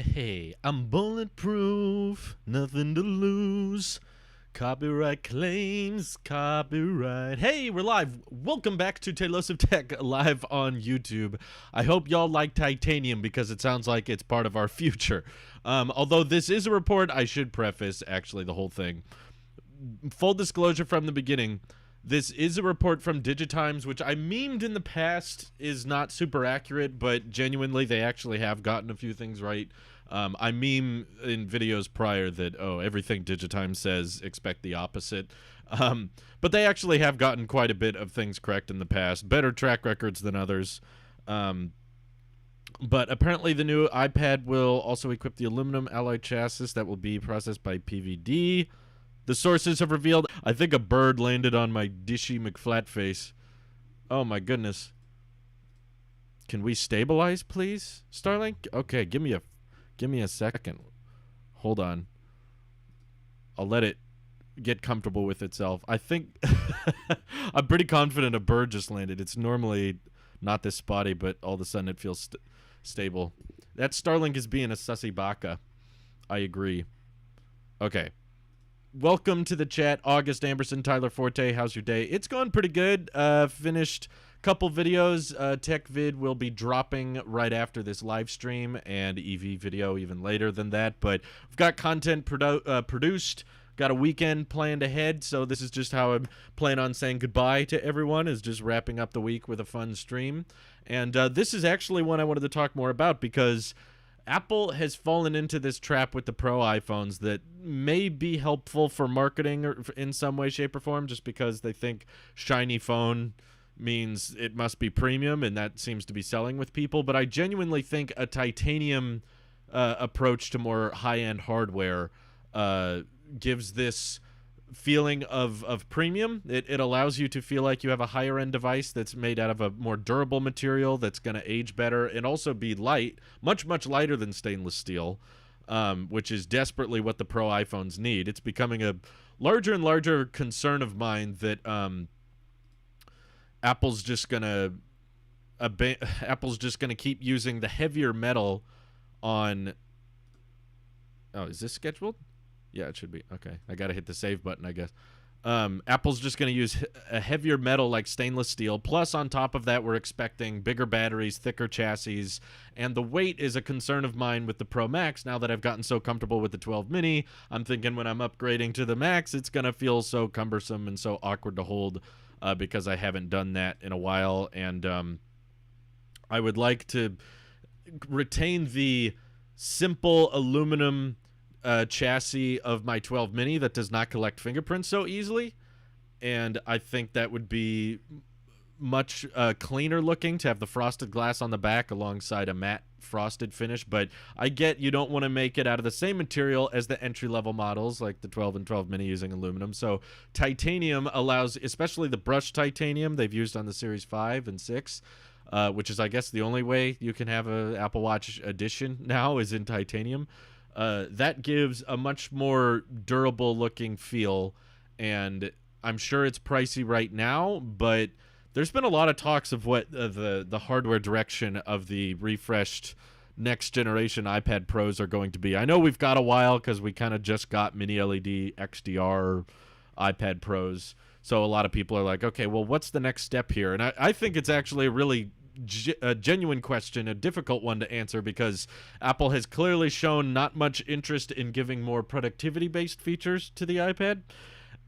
Hey, I'm bulletproof, nothing to lose. Copyright claims, copyright. Hey, we're live. Welcome back to Tailosive Tech live on YouTube. I hope y'all like titanium because it sounds like it's part of our future. Although this is a report, I should preface actually the whole thing. Full disclosure from the beginning, this is a report from Digitimes, which I memed in the past is not super accurate, but genuinely they actually have gotten a few things right. I meme in videos prior that, everything Digitimes says, expect the opposite. But they actually have gotten quite a bit of things correct in the past, better track records than others. But apparently the new iPad will also equip the aluminum alloy chassis that will be processed by PVD. The sources have revealed. I think a bird landed on my dishy McFlatface. Oh my goodness. Can we stabilize, please, Starlink? Okay, give me a second. Hold on. I'll let it get comfortable with itself. I think I'm pretty confident a bird just landed. It's normally not this spotty, but all of a sudden it feels stable. That Starlink is being a sussy baka. I agree. Okay. Welcome to the chat, August Amberson, Tyler Forte. How's your day? It's going pretty good. Finished a couple videos. Tech vid will be dropping right after this live stream, and EV video even later than that. But we've got content produced. Got a weekend planned ahead, so this is just how I'm planning on saying goodbye to everyone, is just wrapping up the week with a fun stream. And this is actually one I wanted to talk more about because Apple has fallen into this trap with the Pro iPhones that may be helpful for marketing or in some way, shape, or form, just because they think shiny phone means it must be premium, and that seems to be selling with people. But I genuinely think a titanium approach to more high-end hardware gives this feeling of premium. It allows you to feel like you have a higher end device that's made out of a more durable material that's going to age better and also be light, much lighter than stainless steel, which is desperately what the Pro iPhones need. It's becoming a larger and larger concern of mine that Apple's just gonna keep using the heavier metal on. Oh, is this scheduled? Yeah, it should be. Okay, I gotta hit the save button, I guess. Apple's just going to use a heavier metal like stainless steel. Plus, on top of that, we're expecting bigger batteries, thicker chassis, and the weight is a concern of mine with the Pro Max. Now that I've gotten so comfortable with the 12 mini, I'm thinking when I'm upgrading to the Max, it's going to feel so cumbersome and so awkward to hold because I haven't done that in a while. And I would like to retain the simple aluminum chassis of my 12 mini that does not collect fingerprints so easily, and I think that would be much cleaner looking to have the frosted glass on the back alongside a matte frosted finish. But I get you don't want to make it out of the same material as the entry-level models like the 12 and 12 mini using aluminum, so titanium allows, especially the brushed titanium they've used on the Series 5 and 6, which is I guess the only way you can have an Apple Watch edition now is in titanium. That gives a much more durable looking feel, and I'm sure it's pricey right now, but there's been a lot of talks of what the hardware direction of the refreshed next generation iPad Pros are going to be. I know we've got a while because we kind of just got mini LED XDR iPad Pros, so a lot of people are like, okay, well, what's the next step here? And I think it's actually a really a genuine question, a difficult one to answer, because Apple has clearly shown not much interest in giving more productivity-based features to the iPad,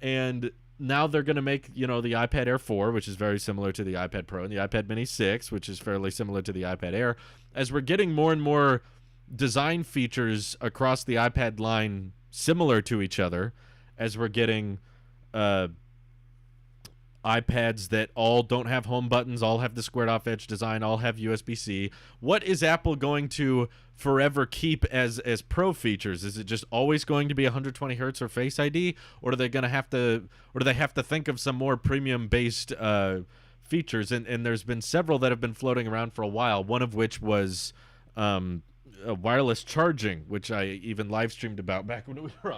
and now they're going to make, the iPad Air 4, which is very similar to the iPad Pro, and the iPad Mini 6, which is fairly similar to the iPad Air. As we're getting more and more design features across the iPad line similar to each other, as we're getting iPads that all don't have home buttons, all have the squared off edge design, all have USB-C. What is Apple going to forever keep as Pro features? Is it just always going to be 120 hertz or Face ID, or do they have to think of some more premium based features? And there's been several that have been floating around for a while. One of which was wireless charging, which I even live streamed about back when we were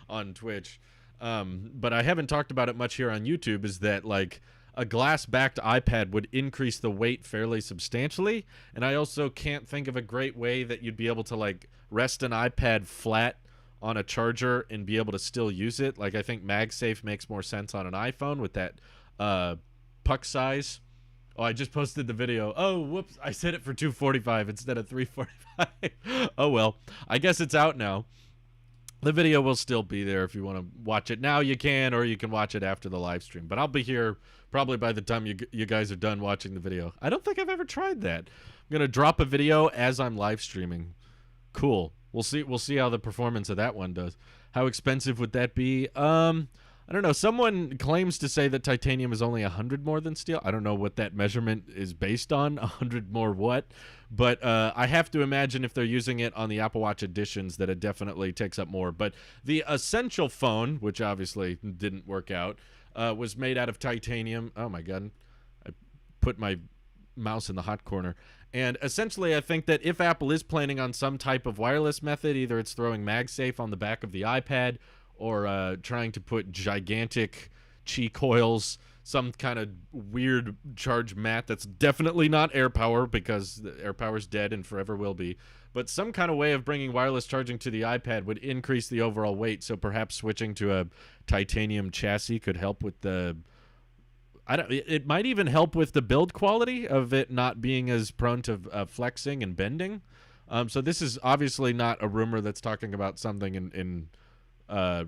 on Twitch. But I haven't talked about it much here on YouTube, is that like a glass-backed iPad would increase the weight fairly substantially, and I also can't think of a great way that you'd be able to like rest an iPad flat on a charger and be able to still use it. Like I think MagSafe makes more sense on an iPhone with that puck size. Oh, I just posted the video. Oh, whoops. I said it for 245 instead of 345. Oh, well. I guess it's out now. The video will still be there if you want to watch it now. You can, or you can watch it after the live stream. But I'll be here probably by the time you guys are done watching the video. I don't think I've ever tried that. I'm going to drop a video as I'm live streaming. Cool. We'll see how the performance of that one does. How expensive would that be? I don't know. Someone claims to say that titanium is only 100 more than steel. I don't know what that measurement is based on. 100 more what? But I have to imagine if they're using it on the Apple Watch editions that it definitely takes up more. But the Essential phone, which obviously didn't work out, was made out of titanium. Oh, my God. I put my mouse in the hot corner. And essentially, I think that if Apple is planning on some type of wireless method, either it's throwing MagSafe on the back of the iPad or trying to put gigantic Qi coils, some kind of weird charge mat that's definitely not AirPower because AirPower's dead and forever will be. But some kind of way of bringing wireless charging to the iPad would increase the overall weight. So perhaps switching to a titanium chassis could help with the... It might even help with the build quality of it not being as prone to flexing and bending. So this is obviously not a rumor that's talking about something in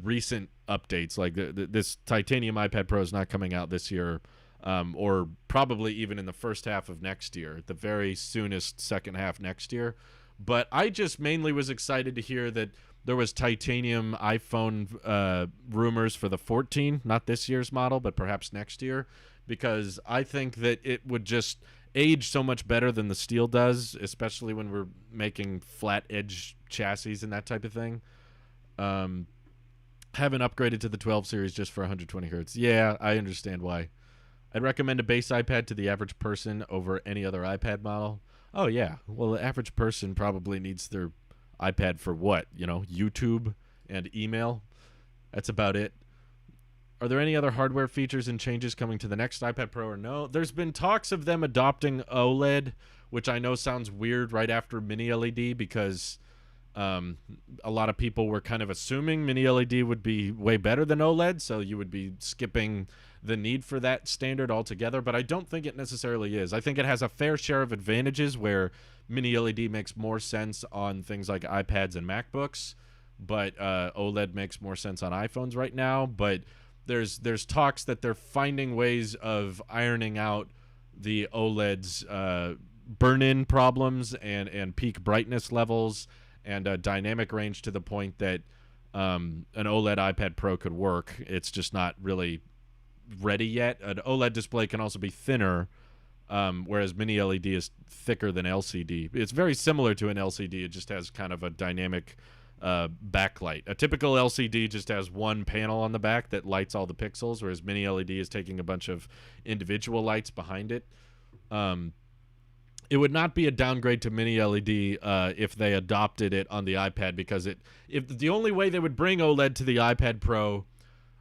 recent updates. Like this titanium iPad Pro is not coming out this year, or probably even in the first half of next year, at the very soonest second half next year. But I just mainly was excited to hear that there was titanium iPhone rumors for the 14, not this year's model, but perhaps next year, because I think that it would just age so much better than the steel does, especially when we're making flat edge chassis and that type of thing. Haven't upgraded to the 12 series just for 120 hertz. Yeah, I understand why. I'd recommend a base iPad to the average person over any other iPad model. Oh, yeah. Well, the average person probably needs their iPad for what? You know, YouTube and email. That's about it. Are there any other hardware features and changes coming to the next iPad Pro or no? There's been talks of them adopting OLED, which I know sounds weird right after Mini LED because a lot of people were kind of assuming Mini LED would be way better than OLED, so you would be skipping the need for that standard altogether, but I don't think it necessarily is. I think it has a fair share of advantages where Mini LED makes more sense on things like iPads and MacBooks, but OLED makes more sense on iPhones right now. But there's talks that they're finding ways of ironing out the OLED's burn-in problems and peak brightness levels and dynamic range to the point that an OLED iPad Pro could work. It's just not really ready yet. An OLED display can also be thinner, whereas Mini LED is thicker than LCD. It's very similar to an LCD. It just has kind of a dynamic backlight. A typical LCD just has one panel on the back that lights all the pixels, whereas Mini LED is taking a bunch of individual lights behind it. It would not be a downgrade to Mini LED if they adopted it on the iPad, because if the only way they would bring OLED to the iPad Pro...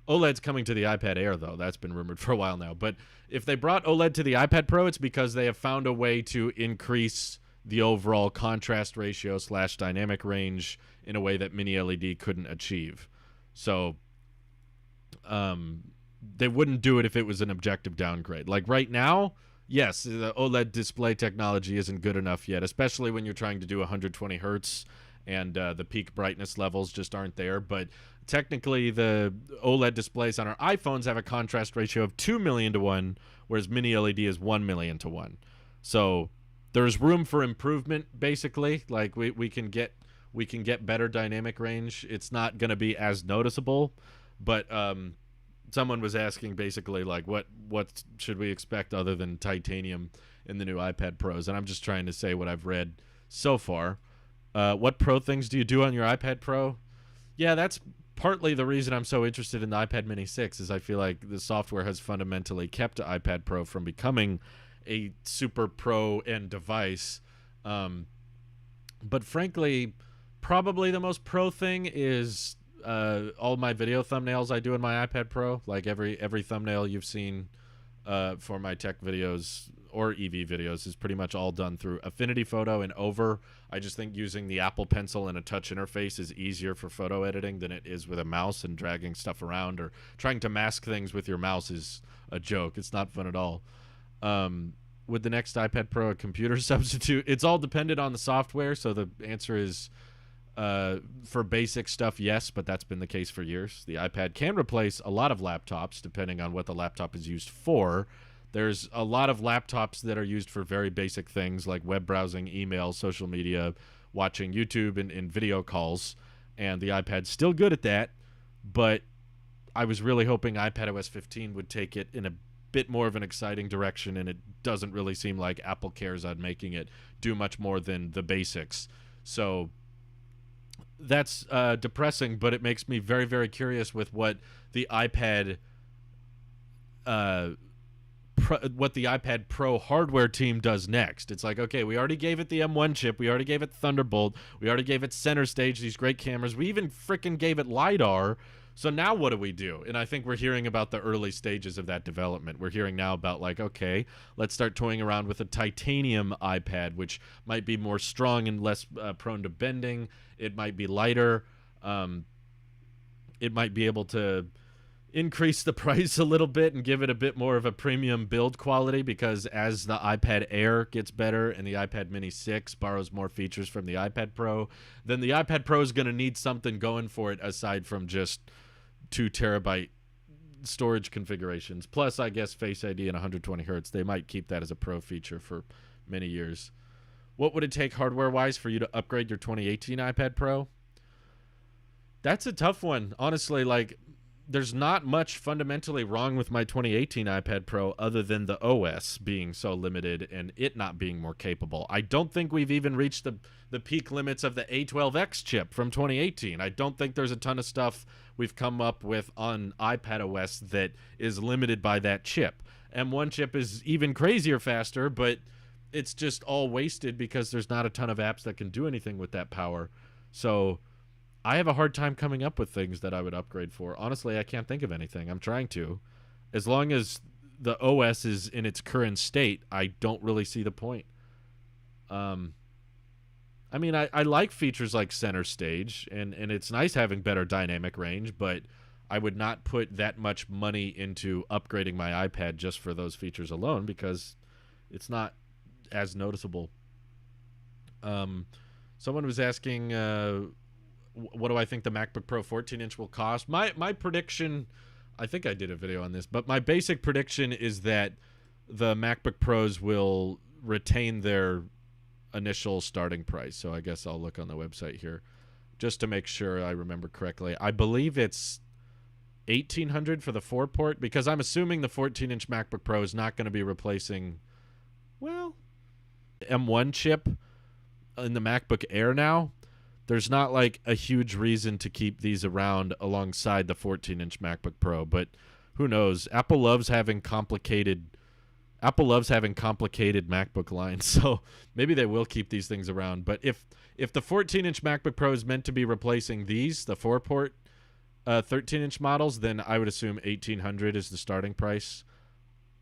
OLED's coming to the iPad Air, though. That's been rumored for a while now. But if they brought OLED to the iPad Pro, it's because they have found a way to increase the overall contrast ratio / dynamic range in a way that Mini LED couldn't achieve. So they wouldn't do it if it was an objective downgrade. Like right now, yes, the OLED display technology isn't good enough yet, especially when you're trying to do 120 hertz and the peak brightness levels just aren't there. But technically, the OLED displays on our iPhones have a contrast ratio of 2 million to 1, whereas Mini LED is 1 million to 1. So there's room for improvement, basically. Like we can get better dynamic range. It's not going to be as noticeable, but someone was asking basically like what should we expect other than titanium in the new iPad Pros, and I'm just trying to say what I've read so far. What Pro things do you do on your iPad Pro? Yeah, that's partly the reason I'm so interested in the iPad Mini 6 is I feel like the software has fundamentally kept the iPad Pro from becoming a super pro end device. But frankly, probably the most pro thing is all my video thumbnails I do in my iPad Pro. Like every thumbnail you've seen for my tech videos or EV videos is pretty much all done through Affinity Photo and Over. I just think using the Apple Pencil and a touch interface is easier for photo editing than it is with a mouse, and dragging stuff around or trying to mask things with your mouse is a joke. It's not fun at all. Would the next iPad Pro a computer substitute? It's all dependent on the software, so the answer is for basic stuff, yes, but that's been the case for years. The iPad can replace a lot of laptops depending on what the laptop is used for. There's a lot of laptops that are used for very basic things like web browsing, email, social media, watching YouTube, and video calls, and the iPad's still good at that, but I was really hoping iPadOS 15 would take it in a bit more of an exciting direction, and it doesn't really seem like Apple cares on making it do much more than the basics. So that's depressing, but it makes me very, very curious with what the iPad Pro hardware team does next. It's like, okay, we already gave it the M1 chip, we already gave it Thunderbolt, we already gave it Center Stage, these great cameras, we even freaking gave it LiDAR. So now what do we do? And I think we're hearing about the early stages of that development. We're hearing now about, like, okay, let's start toying around with a titanium iPad, which might be more strong and less prone to bending. It might be lighter. It might be able to increase the price a little bit and give it a bit more of a premium build quality, because as the iPad Air gets better and the iPad Mini 6 borrows more features from the iPad Pro, then the iPad Pro is going to need something going for it aside from just 2 terabyte storage configurations. Plus, I guess Face ID and 120 hertz, they might keep that as a Pro feature for many years. What would it take hardware-wise for you to upgrade your 2018 iPad Pro? That's a tough one. Honestly, like, there's not much fundamentally wrong with my 2018 iPad Pro other than the OS being so limited and it not being more capable. I don't think we've even reached the peak limits of the A12X chip from 2018. I don't think there's a ton of stuff we've come up with on iPadOS that is limited by that chip. M1 chip is even crazier faster, but it's just all wasted because there's not a ton of apps that can do anything with that power. So I have a hard time coming up with things that I would upgrade for. Honestly, I can't think of anything. I'm trying to. As long as the OS is in its current state, I don't really see the point. I mean, I like features like Center Stage, and it's nice having better dynamic range, but I would not put that much money into upgrading my iPad just for those features alone because it's not as noticeable. Someone was asking, what do I think the MacBook Pro 14-inch will cost? My prediction, I think I did a video on this, but my basic prediction is that the MacBook Pros will retain their initial starting price. So I guess I'll look on the website here just to make sure I remember correctly. I believe it's $1,800 for the 4-port, because I'm assuming the 14-inch MacBook Pro is not going to be replacing, well, M1 chip in the MacBook Air now. There's not like a huge reason to keep these around alongside the 14-inch MacBook Pro, but who knows? Apple loves having complicated MacBook lines, so maybe they will keep these things around. But if the 14-inch MacBook Pro is meant to be replacing these, the 4-port 13-inch models, then I would assume $1,800 is the starting price.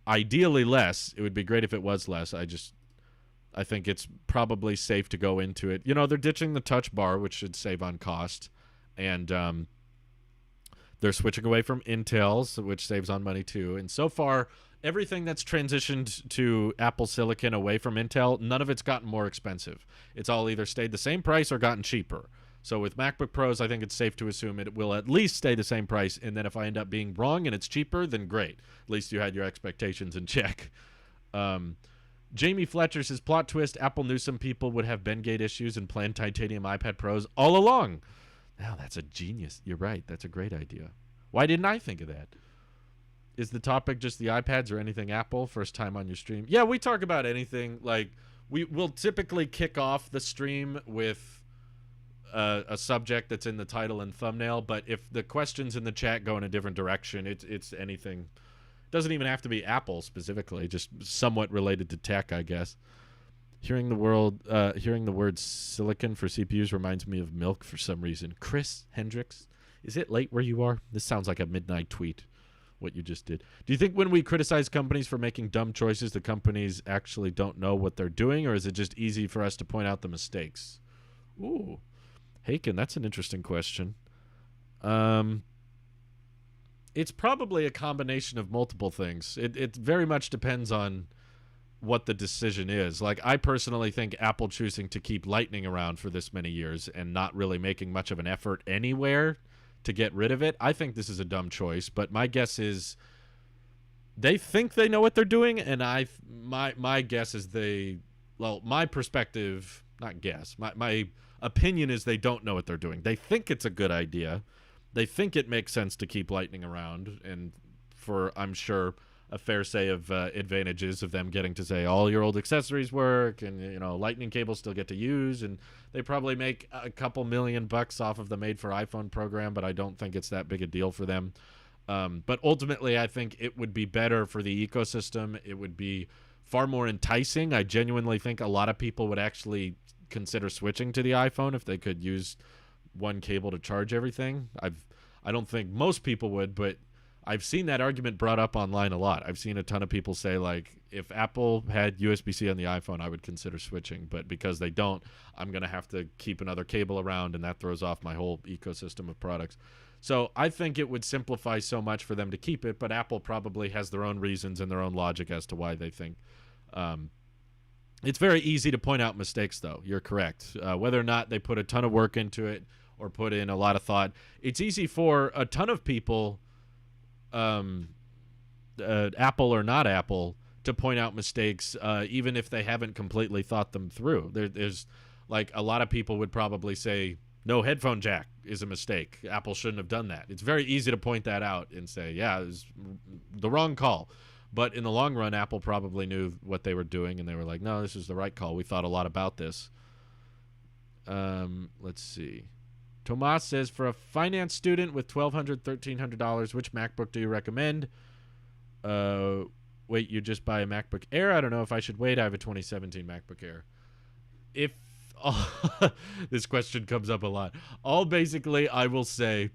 Ideally less. It would be great if it was less. I think it's probably safe to go into it. You know, they're ditching the touch bar, which should save on cost. And they're switching away from Intel's, which saves on money too. And so far, everything that's transitioned to Apple Silicon away from Intel, none of it's gotten more expensive. It's all either stayed the same price or gotten cheaper. So with MacBook Pros, I think it's safe to assume it will at least stay the same price. And then if I end up being wrong and it's cheaper, then great. At least you had your expectations in check. Jamie Fletcher says, plot twist, Apple knew some people would have Bendgate issues and planned titanium iPad Pros all along. Now, that's a genius. You're right. That's a great idea. Why didn't I think of that? Is the topic just the iPads or anything Apple? First time on your stream? Yeah, we talk about anything. Like, we'll typically kick off the stream with a subject that's in the title and thumbnail, but if the questions in the chat go in a different direction, it's anything. Doesn't even have to be Apple specifically, just somewhat related to tech, I guess. Hearing the word silicon for CPUs reminds me of milk for some reason. Chris Hendricks, is it late where you are? This sounds like a midnight tweet. what you just did. Do you think when we criticize companies for making dumb choices, the companies actually don't know what they're doing, or is it just easy for us to point out the mistakes? Ooh, Haken, that's an interesting question. It's probably a combination of multiple things. It very much depends on what the decision is. Like, I personally think Apple choosing to keep Lightning around for this many years and not really making much of an effort anywhere to get rid of it, I think this is a dumb choice. But my guess is they think they know what they're doing, and my guess is my perspective, not guess, my opinion is they don't know what they're doing. They think it's a good idea. They think it makes sense to keep Lightning around, and for, I'm sure, a fair say of advantages of them getting to say all your old accessories work, and Lightning cables still get to use, and they probably make a couple $1 million off of the Made for iPhone program, but I don't think it's that big a deal for them. But ultimately, I think it would be better for the ecosystem. It would be far more enticing. I genuinely think a lot of people would actually consider switching to the iPhone if they could use one cable to charge everything. I don't think most people would, but I've seen that argument brought up online a lot. I've seen a ton of people say, like, if Apple had USB-C on the iPhone, I would consider switching. But because they don't, I'm going to have to keep another cable around, and that throws off my whole ecosystem of products. So I think it would simplify so much for them to keep it, but Apple probably has their own reasons and their own logic as to why they think. It's very easy to point out mistakes, though. You're correct. Whether or not they put a ton of work into it or put in a lot of thought, it's easy for a ton of people, Apple or not Apple, to point out mistakes, even if they haven't completely thought them through. There's like a lot of people would probably say no headphone jack is a mistake. Apple shouldn't have done that. It's very easy to point that out and say, yeah, it was the wrong call. But in the long run, Apple probably knew what they were doing, and they were like, no, this is the right call. We thought a lot about this. Let's see. Tomas says, for a finance student with $1,200, $1,300, which MacBook do you recommend? Wait, you just buy a MacBook Air? I don't know if I should wait. I have a 2017 MacBook Air. This question comes up a lot. Basically, I will say,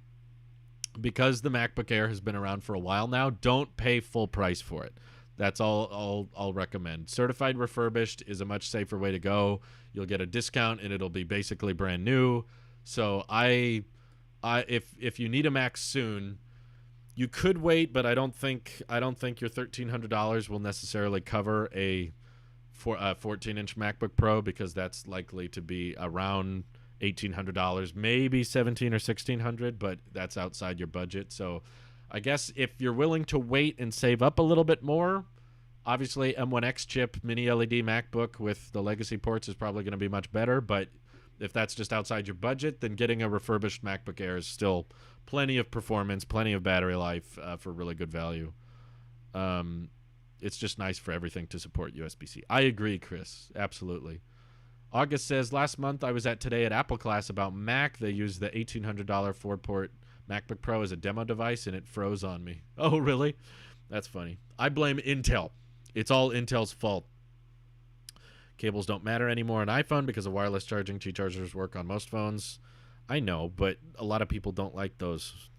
because the MacBook Air has been around for a while now, don't pay full price for it. That's all I'll recommend. Certified refurbished is a much safer way to go. You'll get a discount, and it'll be basically brand new. So if you need a Mac soon, you could wait, but I don't think your $1,300 will necessarily cover a 14-inch MacBook Pro, because that's likely to be around $1,800, maybe $1,700 or $1,600, but that's outside your budget. So I guess if you're willing to wait and save up a little bit more, obviously M1X chip mini LED MacBook with the legacy ports is probably going to be much better, but if that's just outside your budget, then getting a refurbished MacBook Air is still plenty of performance, plenty of battery life for really good value. It's just nice for everything to support USB-C. I agree, Chris. Absolutely. August says, last month I was at Today at Apple class about Mac. They used the $1,800 4-port MacBook Pro as a demo device, and it froze on me. Oh, really? That's funny. I blame Intel. It's all Intel's fault. Cables don't matter anymore on iPhone because of wireless charging. Qi chargers work on most phones. I know, but a lot of people don't like those,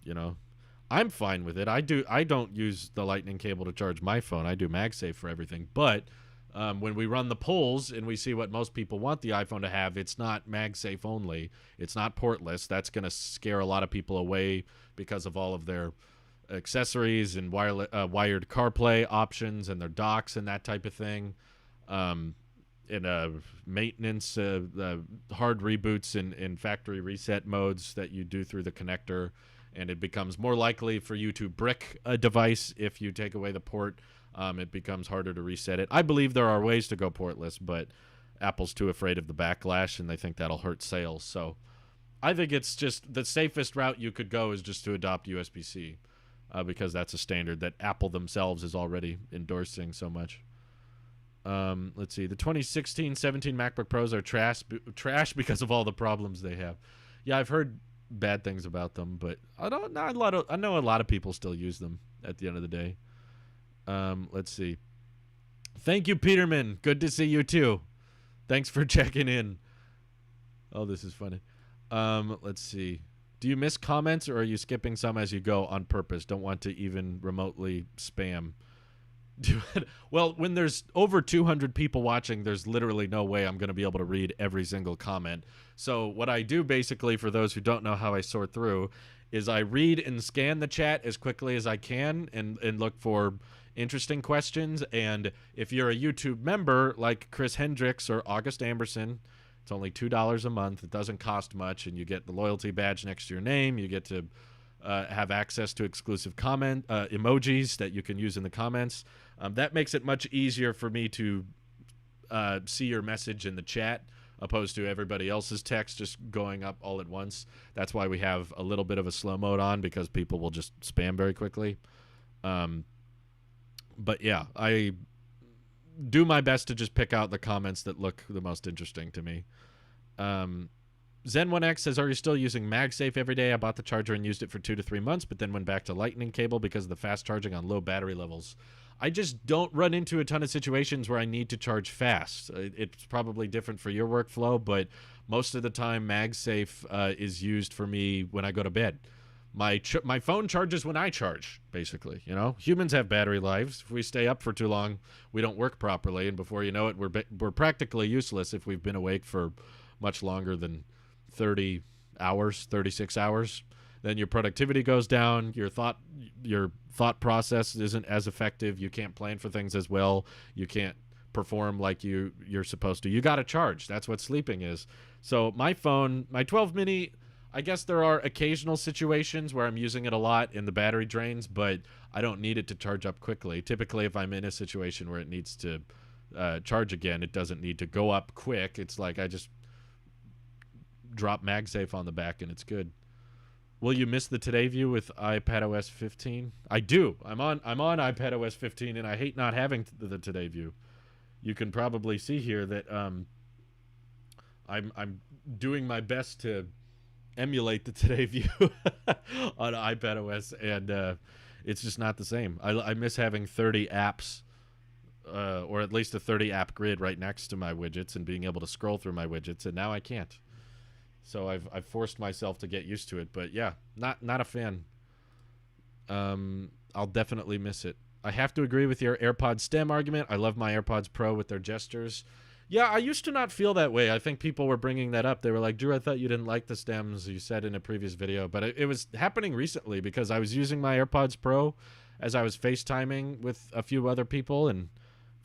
I'm fine with it. I don't use the Lightning cable to charge my phone. I do MagSafe for everything. But when we run the polls and we see what most people want the iPhone to have, it's not MagSafe only. It's not portless. That's going to scare a lot of people away because of all of their accessories and wired CarPlay options and their docks and that type of thing. In maintenance, hard reboots and factory reset modes that you do through the connector. And it becomes more likely for you to brick a device if you take away the port. It becomes harder to reset it. I believe there are ways to go portless, but Apple's too afraid of the backlash, and they think that'll hurt sales. So I think it's just the safest route you could go is just to adopt USB-C, because that's a standard that Apple themselves is already endorsing so much. Let's see. The 2016-17 MacBook Pros are trash because of all the problems they have. Yeah, I've heard bad things about them, but I know a lot of people still use them at the end of the day. Let's see. Thank you, Peterman. Good to see you too. Thanks for checking in. Oh, this is funny. Let's see. Do you miss comments, or are you skipping some as you go on purpose? Don't want to even remotely spam. Well, when there's over 200 people watching, there's literally no way I'm going to be able to read every single comment. So what I do, basically, for those who don't know how I sort through, is I read and scan the chat as quickly as I can and look for interesting questions. And if you're a YouTube member like Chris Hendricks or August Amberson, it's only $2 a month. It doesn't cost much, and you get the loyalty badge next to your name. You get to have access to exclusive comment emojis that you can use in the comments. That makes it much easier for me to see your message in the chat, opposed to everybody else's text just going up all at once. That's why we have a little bit of a slow mode on, because people will just spam very quickly. But yeah, I do my best to just pick out the comments that look the most interesting to me. Zen1X says, are you still using MagSafe every day? I bought the charger and used it for 2 to 3 months, but then went back to lightning cable because of the fast charging on low battery levels. I just don't run into a ton of situations where I need to charge fast. It's probably different for your workflow, but most of the time MagSafe is used for me when I go to bed. My phone charges when I charge, basically. You know, humans have battery lives. If we stay up for too long, we don't work properly, and before you know it, we're practically useless if we've been awake for much longer than 30 hours, 36 hours. Then your productivity goes down. Your thought process isn't as effective. You can't plan for things as well. You can't perform like you're supposed to. You got to charge. That's what sleeping is. So my phone, my 12 mini, I guess there are occasional situations where I'm using it a lot and the battery drains, but I don't need it to charge up quickly. Typically, if I'm in a situation where it needs to charge again, it doesn't need to go up quick. It's like I just drop MagSafe on the back and it's good. Will you miss the Today View with iPadOS 15? I do. I'm on iPadOS 15, and I hate not having the Today View. You can probably see here that I'm doing my best to emulate the Today View on iPadOS, and it's just not the same. I miss having 30 apps, or at least a 30 app grid right next to my widgets, and being able to scroll through my widgets, and now I can't. So I've forced myself to get used to it, but yeah, not a fan. I'll definitely miss it. I have to agree with your AirPods stem argument. I love my AirPods Pro with their gestures. Yeah, I used to not feel that way. I think people were bringing that up. They were like, Drew, I thought you didn't like the stems, you said in a previous video. But it was happening recently because I was using my AirPods Pro as I was FaceTiming with a few other people, and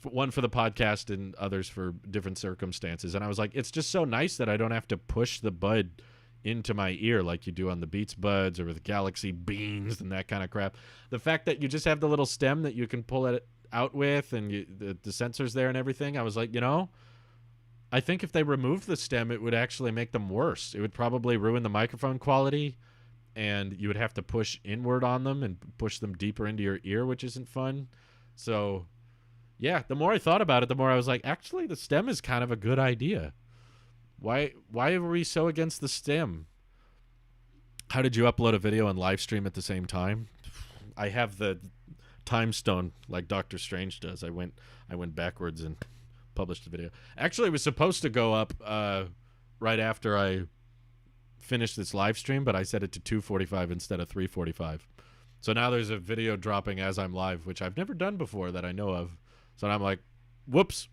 one for the podcast and others for different circumstances. And I was like, it's just so nice that I don't have to push the bud into my ear like you do on the Beats Buds or with Galaxy Beans and that kind of crap. The fact that you just have the little stem that you can pull it out with, and the sensors there and everything, I was like, you know, I think if they removed the stem, it would actually make them worse. It would probably ruin the microphone quality, and you would have to push inward on them and push them deeper into your ear, which isn't fun. So yeah, the more I thought about it, the more I was like, actually, the stem is kind of a good idea. Why are we so against the stem? How did you upload a video and live stream at the same time? I have the time stone like Doctor Strange does. I went backwards and published the video. Actually, it was supposed to go up right after I finished this live stream, but I set it to 2:45 instead of 3:45. So now there's a video dropping as I'm live, which I've never done before that I know of. So I'm like, whoops.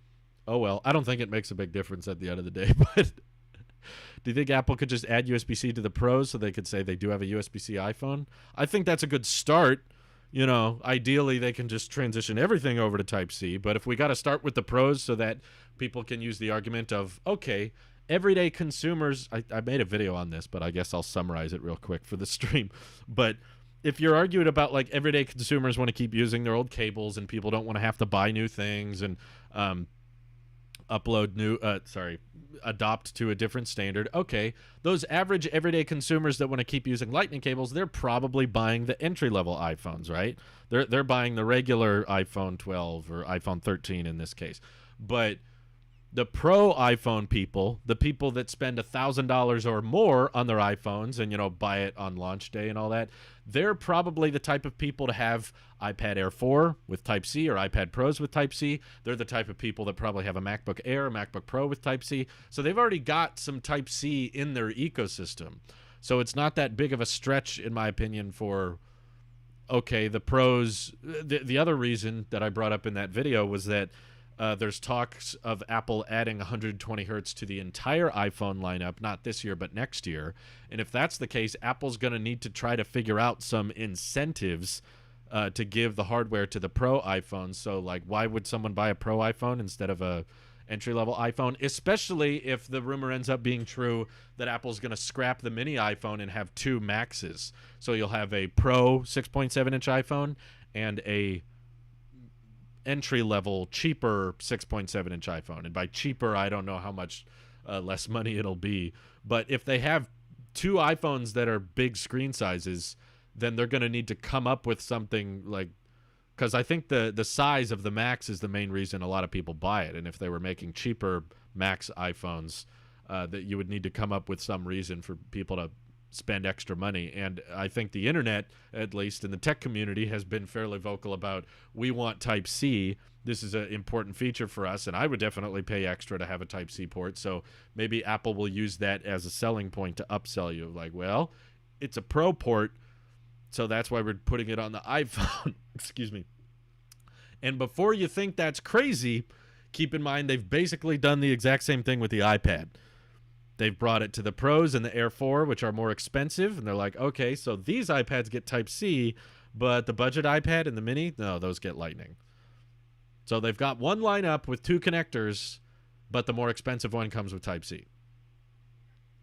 Oh, well, I don't think it makes a big difference at the end of the day. But do you think Apple could just add USB-C to the Pros so they could say they do have a USB-C iPhone? I think that's a good start. You know, ideally, they can just transition everything over to Type-C. But if we got to start with the Pros so that people can use the argument of, okay, everyday consumers, I made a video on this, but I guess I'll summarize it real quick for the stream. But if you're arguing about like everyday consumers want to keep using their old cables and people don't want to have to buy new things and adopt to a different standard. Okay, those average everyday consumers that want to keep using lightning cables, they're probably buying the entry-level iPhones, right? They're buying the regular iPhone 12 or iPhone 13 in this case. But the pro iPhone people, the people that spend $1,000 or more on their iPhones and, you know, buy it on launch day and all that, they're probably the type of people to have iPad Air 4 with Type-C or iPad Pros with Type-C. They're the type of people that probably have a MacBook Air, a MacBook Pro with Type-C. So they've already got some Type-C in their ecosystem. So it's not that big of a stretch, in my opinion, for, okay, the pros. The other reason that I brought up in that video was that there's talks of Apple adding 120 hertz to the entire iPhone lineup, not this year, but next year. And if that's the case, Apple's going to need to try to figure out some incentives to give the hardware to the Pro iPhones. So, like, why would someone buy a Pro iPhone instead of a entry-level iPhone, especially if the rumor ends up being true that Apple's going to scrap the mini iPhone and have two Maxes. So you'll have a Pro 6.7-inch iPhone and a entry-level, cheaper 6.7-inch iPhone. And by cheaper, I don't know how much less money it'll be. But if they have two iPhones that are big screen sizes, then they're going to need to come up with something like, because I think the size of the Max is the main reason a lot of people buy it. And if they were making cheaper Max iPhones, that you would need to come up with some reason for people to spend extra money. And I think the internet, at least in the tech community, has been fairly vocal about, we want Type-C. This is an important feature for us, and I would definitely pay extra to have a Type-C port. So maybe Apple will use that as a selling point to upsell you. Like, well, it's a Pro port, so that's why we're putting it on the iPhone. Excuse me. And before you think that's crazy, keep in mind they've basically done the exact same thing with the iPad. They've brought it to the Pros and the Air 4, which are more expensive, and they're like, okay, so these iPads get Type-C, but the budget iPad and the Mini, no, those get Lightning. So they've got one lineup with two connectors, but the more expensive one comes with Type-C.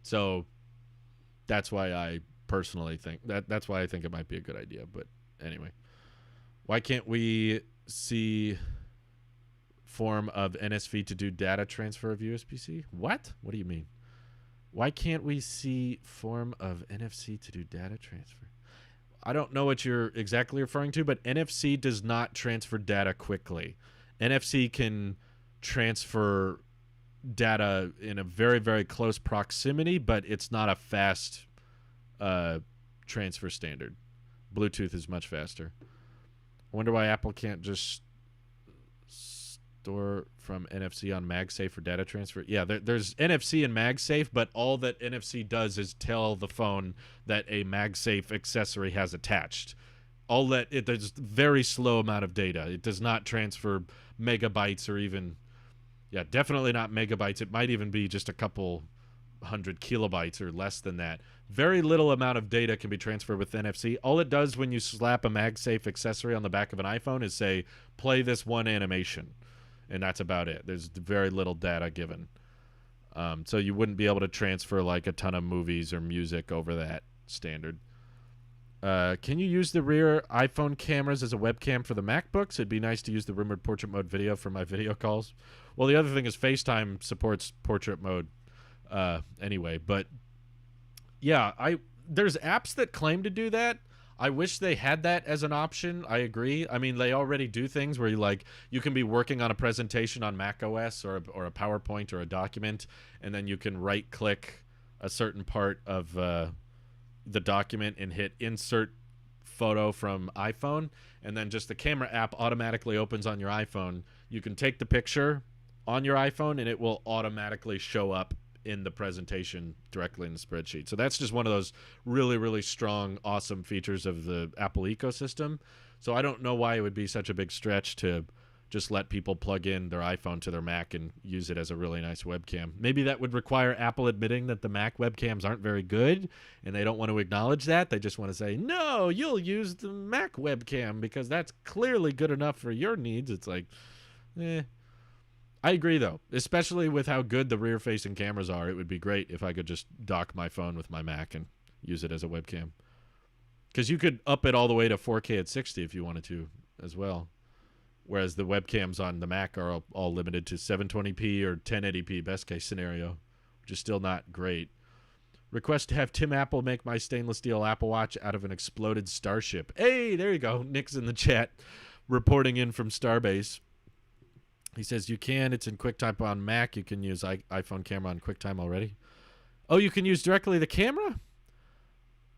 So that's why I personally think that's why I think it might be a good idea. But anyway, why can't we see form of NSV to do data transfer of USB-C? What do you mean? Why can't we see form of NFC to do data transfer? I don't know what you're exactly referring to, but NFC does not transfer data quickly. NFC can transfer data in a very, very close proximity, but it's not a fast transfer standard. Bluetooth is much faster. I wonder why Apple can't just store from NFC on MagSafe for data transfer. Yeah, there's NFC and MagSafe, but all that NFC does is tell the phone that a MagSafe accessory has attached. There's very slow amount of data. It does not transfer megabytes or even, definitely not megabytes. It might even be just a couple 100 kilobytes or less than that. Very little amount of data can be transferred with NFC. All it does when you slap a MagSafe accessory on the back of an iPhone is say, play this one animation. And that's about it. There's very little data given. So you wouldn't be able to transfer like a ton of movies or music over that standard. Can you use the rear iPhone cameras as a webcam for the MacBooks? It'd be nice to use the rumored portrait mode video for my video calls. Well, the other thing is FaceTime supports portrait mode anyway. But yeah, there's apps that claim to do that. I wish they had that as an option. I agree. I mean, they already do things where you can be working on a presentation on macOS or a PowerPoint or a document, and then you can right-click a certain part of the document and hit Insert Photo from iPhone, and then just the camera app automatically opens on your iPhone. You can take the picture on your iPhone, and it will automatically show up in the presentation directly in the spreadsheet. So that's just one of those really, really strong, awesome features of the Apple ecosystem. So I don't know why it would be such a big stretch to just let people plug in their iPhone to their Mac and use it as a really nice webcam. Maybe that would require Apple admitting that the Mac webcams aren't very good, and they don't want to acknowledge that. They just want to say, no, you'll use the Mac webcam because that's clearly good enough for your needs. It's like, I agree, though, especially with how good the rear-facing cameras are. It would be great if I could just dock my phone with my Mac and use it as a webcam. Because you could up it all the way to 4K at 60 if you wanted to as well. Whereas the webcams on the Mac are all limited to 720p or 1080p, best case scenario, which is still not great. Request to have Tim Apple make my stainless steel Apple Watch out of an exploded Starship. Hey, there you go. Nick's in the chat reporting in from Starbase. He says you can. It's in QuickTime on Mac. You can use iPhone camera on QuickTime already. Oh, you can use directly the camera?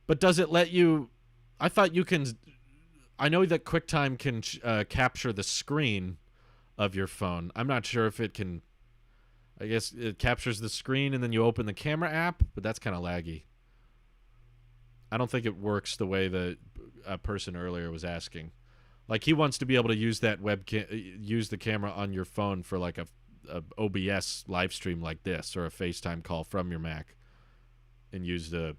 But does it let you... I thought you can... I know that QuickTime can capture the screen of your phone. I'm not sure if it can... I guess it captures the screen and then you open the camera app, but that's kind of laggy. I don't think it works the way the person earlier was asking. Like he wants to be able to use that use the camera on your phone for like a OBS live stream like this, or a FaceTime call from your Mac, and use the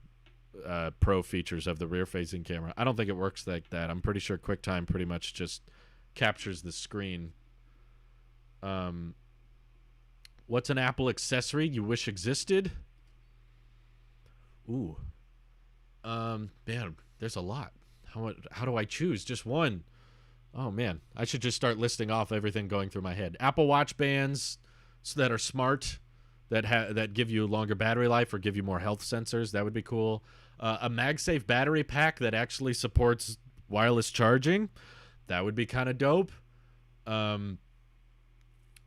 pro features of the rear-facing camera. I don't think it works like that. I'm pretty sure QuickTime pretty much just captures the screen. What's an Apple accessory you wish existed? Ooh. Man, there's a lot. How do I choose? Just one. Oh man, I should just start listing off everything going through my head. Apple Watch bands that are smart, that give you longer battery life or give you more health sensors. That would be cool. A MagSafe battery pack that actually supports wireless charging. That would be kind of dope. A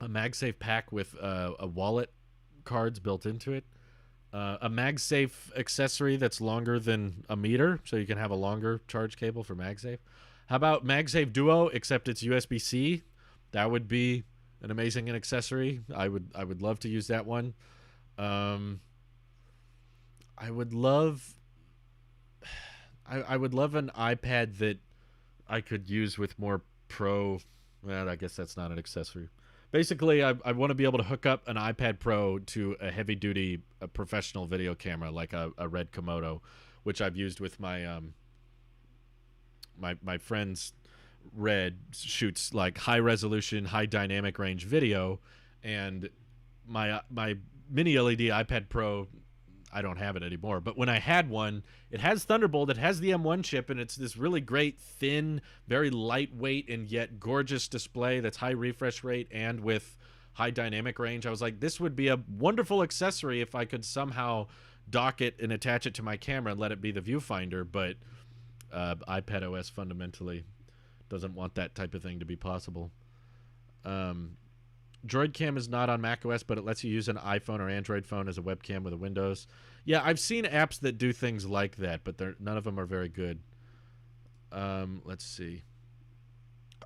MagSafe pack with a wallet cards built into it. A MagSafe accessory that's longer than a meter, so you can have a longer charge cable for MagSafe. How about MagSafe Duo, except it's USB-C? That would be an amazing accessory. I would love to use that one. I would love an iPad that I could use with more pro. Well, I guess that's not an accessory. Basically, I want to be able to hook up an iPad Pro to a heavy-duty professional video camera, like a Red Komodo, which I've used with my my friend's Red shoots like high-resolution, high-dynamic range video, and my mini LED iPad Pro, I don't have it anymore, but when I had one, it has Thunderbolt, it has the M1 chip, and it's this really great, thin, very lightweight, and yet gorgeous display that's high refresh rate and with high dynamic range. I was like, this would be a wonderful accessory if I could somehow dock it and attach it to my camera and let it be the viewfinder, but iPadOS fundamentally doesn't want that type of thing to be possible. DroidCam is not on macOS, but it lets you use an iPhone or Android phone as a webcam with a Windows. Yeah, I've seen apps that do things like that, but none of them are very good. Let's see.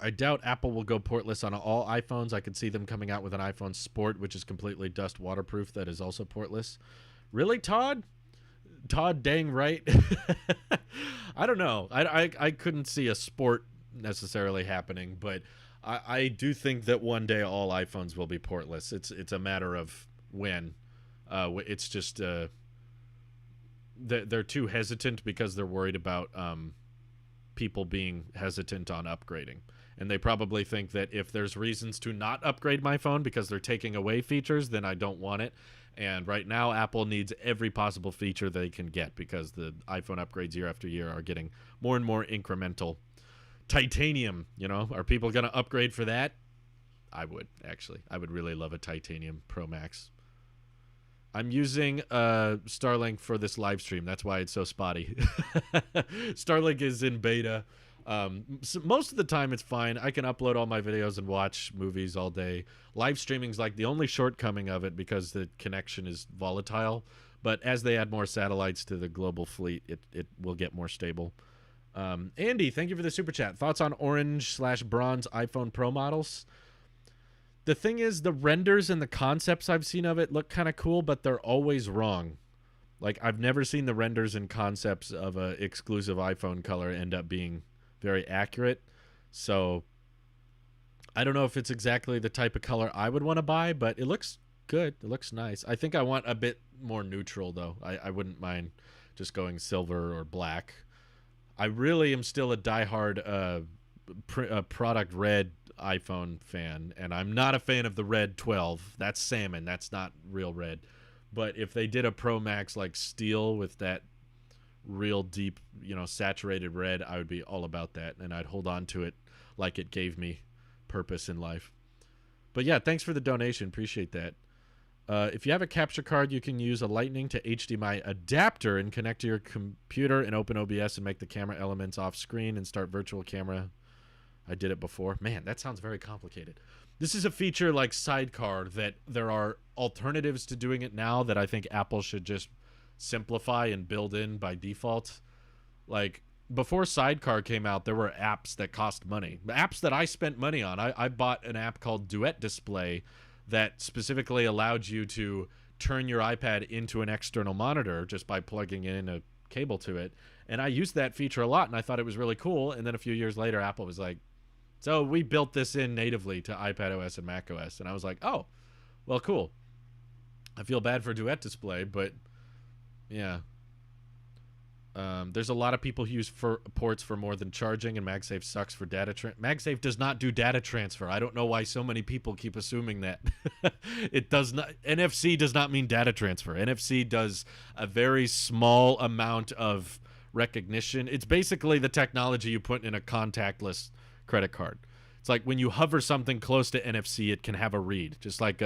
I doubt Apple will go portless on all iPhones. I could see them coming out with an iPhone Sport, which is completely dust waterproof, that is also portless. Really, Todd? Todd, dang right. I don't know. I couldn't see a Sport necessarily happening, but I do think that one day all iPhones will be portless. It's a matter of when. It's just they're too hesitant because they're worried about people being hesitant on upgrading. And they probably think that if there's reasons to not upgrade my phone because they're taking away features, then I don't want it. And right now, Apple needs every possible feature they can get because the iPhone upgrades year after year are getting more and more incremental. Titanium, are people going to upgrade for that? I would, actually. I would really love a Titanium Pro Max. I'm using Starlink for this live stream. That's why it's so spotty. Starlink is in beta. So most of the time it's fine. I can upload all my videos and watch movies all day. Live streaming's like the only shortcoming of it because the connection is volatile. But as they add more satellites to the global fleet, it will get more stable. Andy, thank you for the super chat. Thoughts on orange/bronze iPhone Pro models? The thing is, the renders and the concepts I've seen of it look kind of cool, but they're always wrong. Like, I've never seen the renders and concepts of a exclusive iPhone color end up being very accurate. So I don't know if it's exactly the type of color I would want to buy, but it looks good. It looks nice. I think I want a bit more neutral, though. I wouldn't mind just going silver or black. I really am still a diehard product red iPhone fan, and I'm not a fan of the red 12. That's salmon. That's not real red. But if they did a Pro Max like steel with that real deep, saturated red, I would be all about that, and I'd hold on to it like it gave me purpose in life. But yeah, thanks for the donation. Appreciate that. If you have a capture card, you can use a Lightning to HDMI adapter and connect to your computer and open OBS and make the camera elements off screen and start virtual camera. I did it before. Man, that sounds very complicated. This is a feature like Sidecar that there are alternatives to doing it now that I think Apple should just simplify and build in by default. Like, before Sidecar came out, there were apps that cost money. Apps that I spent money on. I bought an app called Duet Display that specifically allowed you to turn your iPad into an external monitor just by plugging in a cable to it. And I used that feature a lot, and I thought it was really cool. And then a few years later, Apple was like, so we built this in natively to iPadOS and macOS. And I was like, oh, well, cool. I feel bad for Duet Display, but yeah. There's a lot of people who use ports for more than charging, and MagSafe sucks for data MagSafe does not do data transfer. I don't know why so many people keep assuming that. It does not. NFC does not mean data transfer. NFC does a very small amount of recognition. It's basically the technology you put in a contactless credit card. It's like when you hover something close to NFC, it can have a read, just like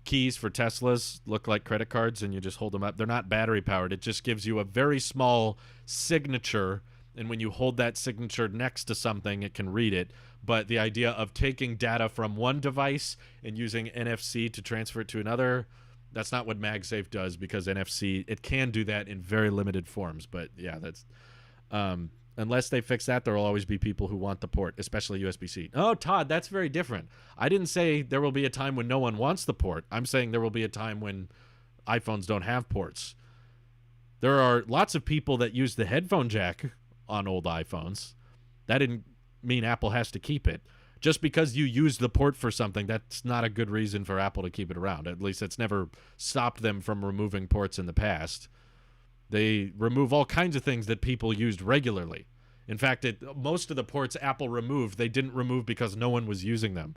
keys for Teslas look like credit cards, and you just hold them up. They're not battery powered. It just gives you a very small signature, and when you hold that signature next to something, it can read it. But the idea of taking data from one device and using NFC to transfer it to another, that's not what MagSafe does, because NFC, it can do that in very limited forms. But yeah, that's unless they fix that, there will always be people who want the port, especially USB-C. Oh, Todd, that's very different. I didn't say there will be a time when no one wants the port. I'm saying there will be a time when iPhones don't have ports. There are lots of people that use the headphone jack on old iPhones. That didn't mean Apple has to keep it. Just because you use the port for something, that's not a good reason for Apple to keep it around. At least it's never stopped them from removing ports in the past. They remove all kinds of things that people used regularly. In fact, most of the ports Apple removed, they didn't remove because no one was using them.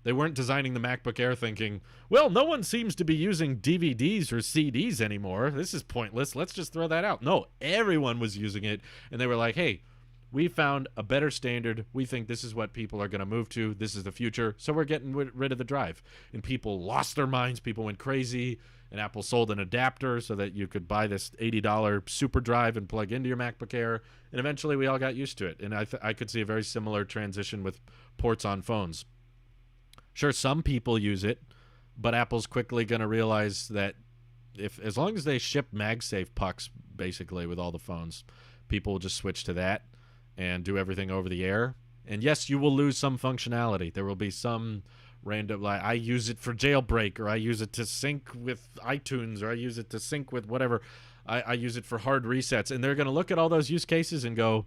They weren't designing the MacBook Air thinking, well, no one seems to be using DVDs or CDs anymore. This is pointless. Let's just throw that out. No, everyone was using it, and they were like, hey, we found a better standard. We think this is what people are going to move to. This is the future, so we're getting rid of the drive. And people lost their minds. People went crazy. And Apple sold an adapter so that you could buy this $80 super drive and plug into your MacBook Air. And eventually we all got used to it. And I could see a very similar transition with ports on phones. Sure, some people use it, but Apple's quickly going to realize that as long as they ship MagSafe pucks, basically, with all the phones, people will just switch to that and do everything over the air. And yes, you will lose some functionality. There will be some random, like I use it for jailbreak, or I use it to sync with iTunes, or I use it to sync with whatever. I use it for hard resets, and they're going to look at all those use cases and go,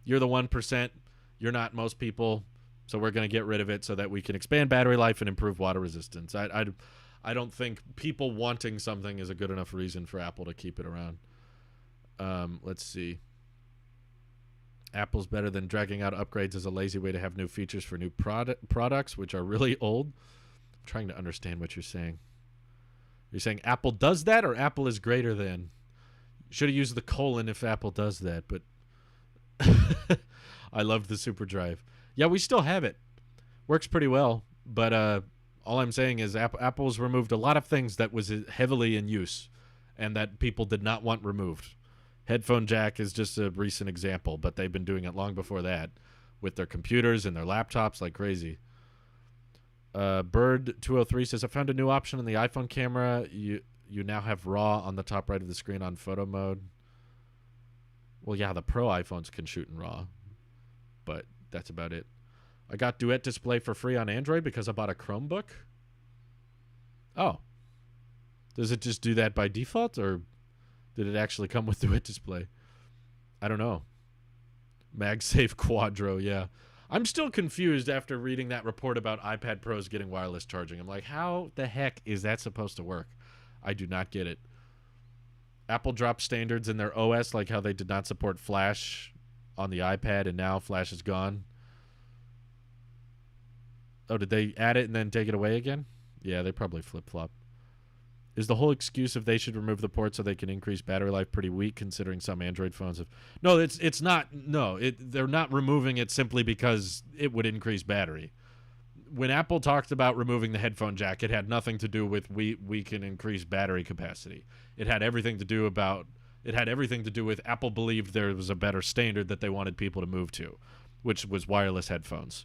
you're the 1%, you're not most people, so we're going to get rid of it so that we can expand battery life and improve water resistance. I don't think people wanting something is a good enough reason for Apple to keep it around. Let's see. Apple's better than dragging out upgrades as a lazy way to have new features for new products, which are really old. I'm trying to understand what you're saying. You're saying Apple does that, or Apple is greater than? Should have used the colon if Apple does that, but I loved the Super Drive. Yeah, we still have it. Works pretty well, but all I'm saying is Apple's removed a lot of things that was heavily in use and that people did not want removed. Headphone jack is just a recent example, but they've been doing it long before that with their computers and their laptops like crazy. Bird203 says, I found a new option on the iPhone camera. You now have RAW on the top right of the screen on photo mode. Well, yeah, the Pro iPhones can shoot in RAW, but that's about it. I got Duet Display for free on Android because I bought a Chromebook. Oh. Does it just do that by default, or did it actually come with Duet Display? I don't know. MagSafe Quadro, yeah. I'm still confused after reading that report about iPad Pros getting wireless charging. I'm like, how the heck is that supposed to work? I do not get it. Apple dropped standards in their OS, like how they did not support Flash on the iPad, and now Flash is gone. Oh, did they add it and then take it away again? Yeah, they probably flip-flop. Is the whole excuse if they should remove the port so they can increase battery life pretty weak, considering some Android phones have... No, it's not. No, they're not removing it simply because it would increase battery. When Apple talked about removing the headphone jack, it had nothing to do with we can increase battery capacity. It had everything to do with Apple believed there was a better standard that they wanted people to move to, which was wireless headphones.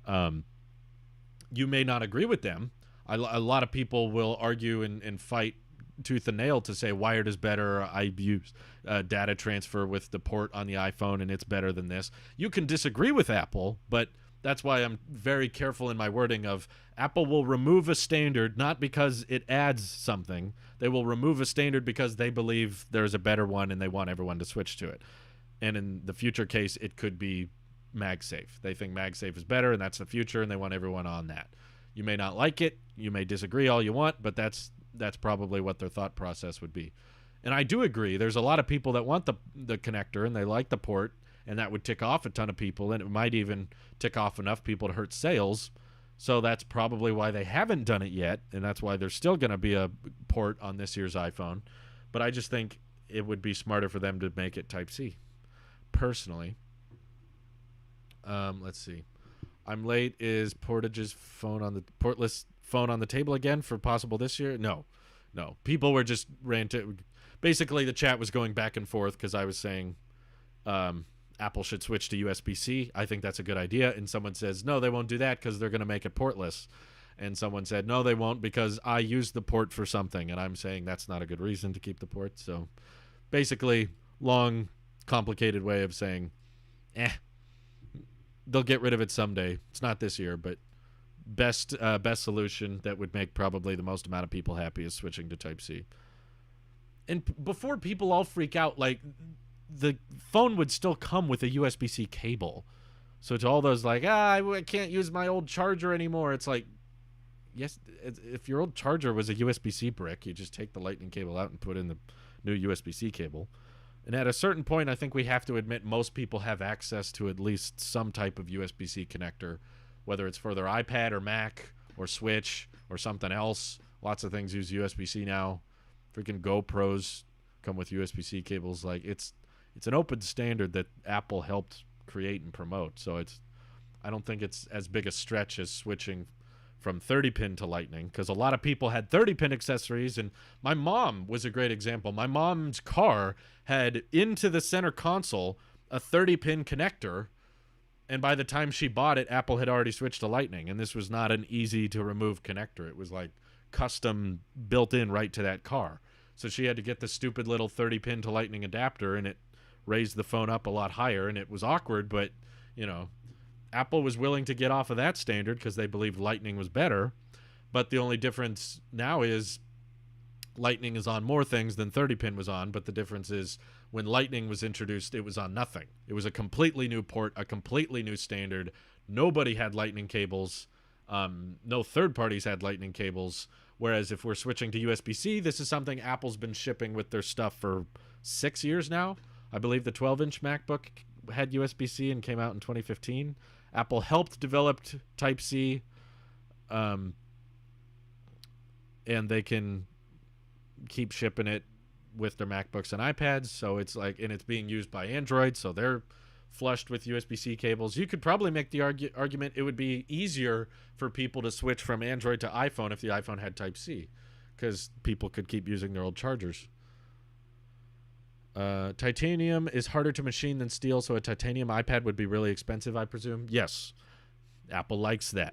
You may not agree with them. A lot of people will argue and fight tooth and nail to say wired is better. I use data transfer with the port on the iPhone and it's better than this. You can disagree with Apple, but that's why I'm very careful in my wording of Apple will remove a standard not because it adds something. They will remove a standard because they believe there's a better one and they want everyone to switch to it. And in the future case, it could be MagSafe. They think MagSafe is better and that's the future and they want everyone on that. You may not like it, you may disagree all you want, but that's probably what their thought process would be. And I do agree. There's a lot of people that want the connector and they like the port, and that would tick off a ton of people, and it might even tick off enough people to hurt sales. So that's probably why they haven't done it yet, and that's why there's still going to be a port on this year's iPhone. But I just think it would be smarter for them to make it Type-C, personally. Let's see. I'm late. Is Portless phone on the table again for possible this year? No. People were just ranting. Basically, the chat was going back and forth because I was saying Apple should switch to USB-C. I think that's a good idea. And someone says, no, they won't do that because they're going to make it portless. And someone said, no, they won't because I use the port for something. And I'm saying that's not a good reason to keep the port. So basically, long, complicated way of saying, they'll get rid of it someday. It's not this year, but best solution that would make probably the most amount of people happy is switching to Type-C. And before people all freak out, like, the phone would still come with a USB-C cable. So to all those like, I can't use my old charger anymore. It's like, yes, if your old charger was a USB-C brick, you just take the lightning cable out and put in the new USB-C cable. And at a certain point, I think we have to admit most people have access to at least some type of USB-C connector, whether it's for their iPad or Mac or Switch or something else. Lots of things use USB-C now. Freaking GoPros come with USB-C cables. Like, it's an open standard that Apple helped create and promote. So I don't think it's as big a stretch as switching from 30-pin to Lightning, because a lot of people had 30-pin accessories, and my mom was a great example. My mom's car had into the center console a 30-pin connector, and by the time she bought it, Apple had already switched to Lightning, and this was not an easy-to-remove connector. It was like custom built in right to that car. So she had to get the stupid little 30-pin to Lightning adapter, and it raised the phone up a lot higher, and it was awkward, but, you know, Apple was willing to get off of that standard because they believed Lightning was better. But the only difference now is Lightning is on more things than 30-pin was on, but the difference is when Lightning was introduced, it was on nothing. It was a completely new port, a completely new standard. Nobody had Lightning cables. No third parties had Lightning cables. Whereas if we're switching to USB-C, this is something Apple's been shipping with their stuff for 6 years now. I believe the 12-inch MacBook had USB-C and came out in 2015. Apple helped develop Type-C, and they can keep shipping it with their MacBooks and iPads. So it's like, and it's being used by Android, so they're flushed with USB-C cables. You could probably make the argument it would be easier for people to switch from Android to iPhone if the iPhone had Type-C, because people could keep using their old chargers. Titanium is harder to machine than steel, so a titanium iPad would be really expensive, I presume. Yes, Apple likes that.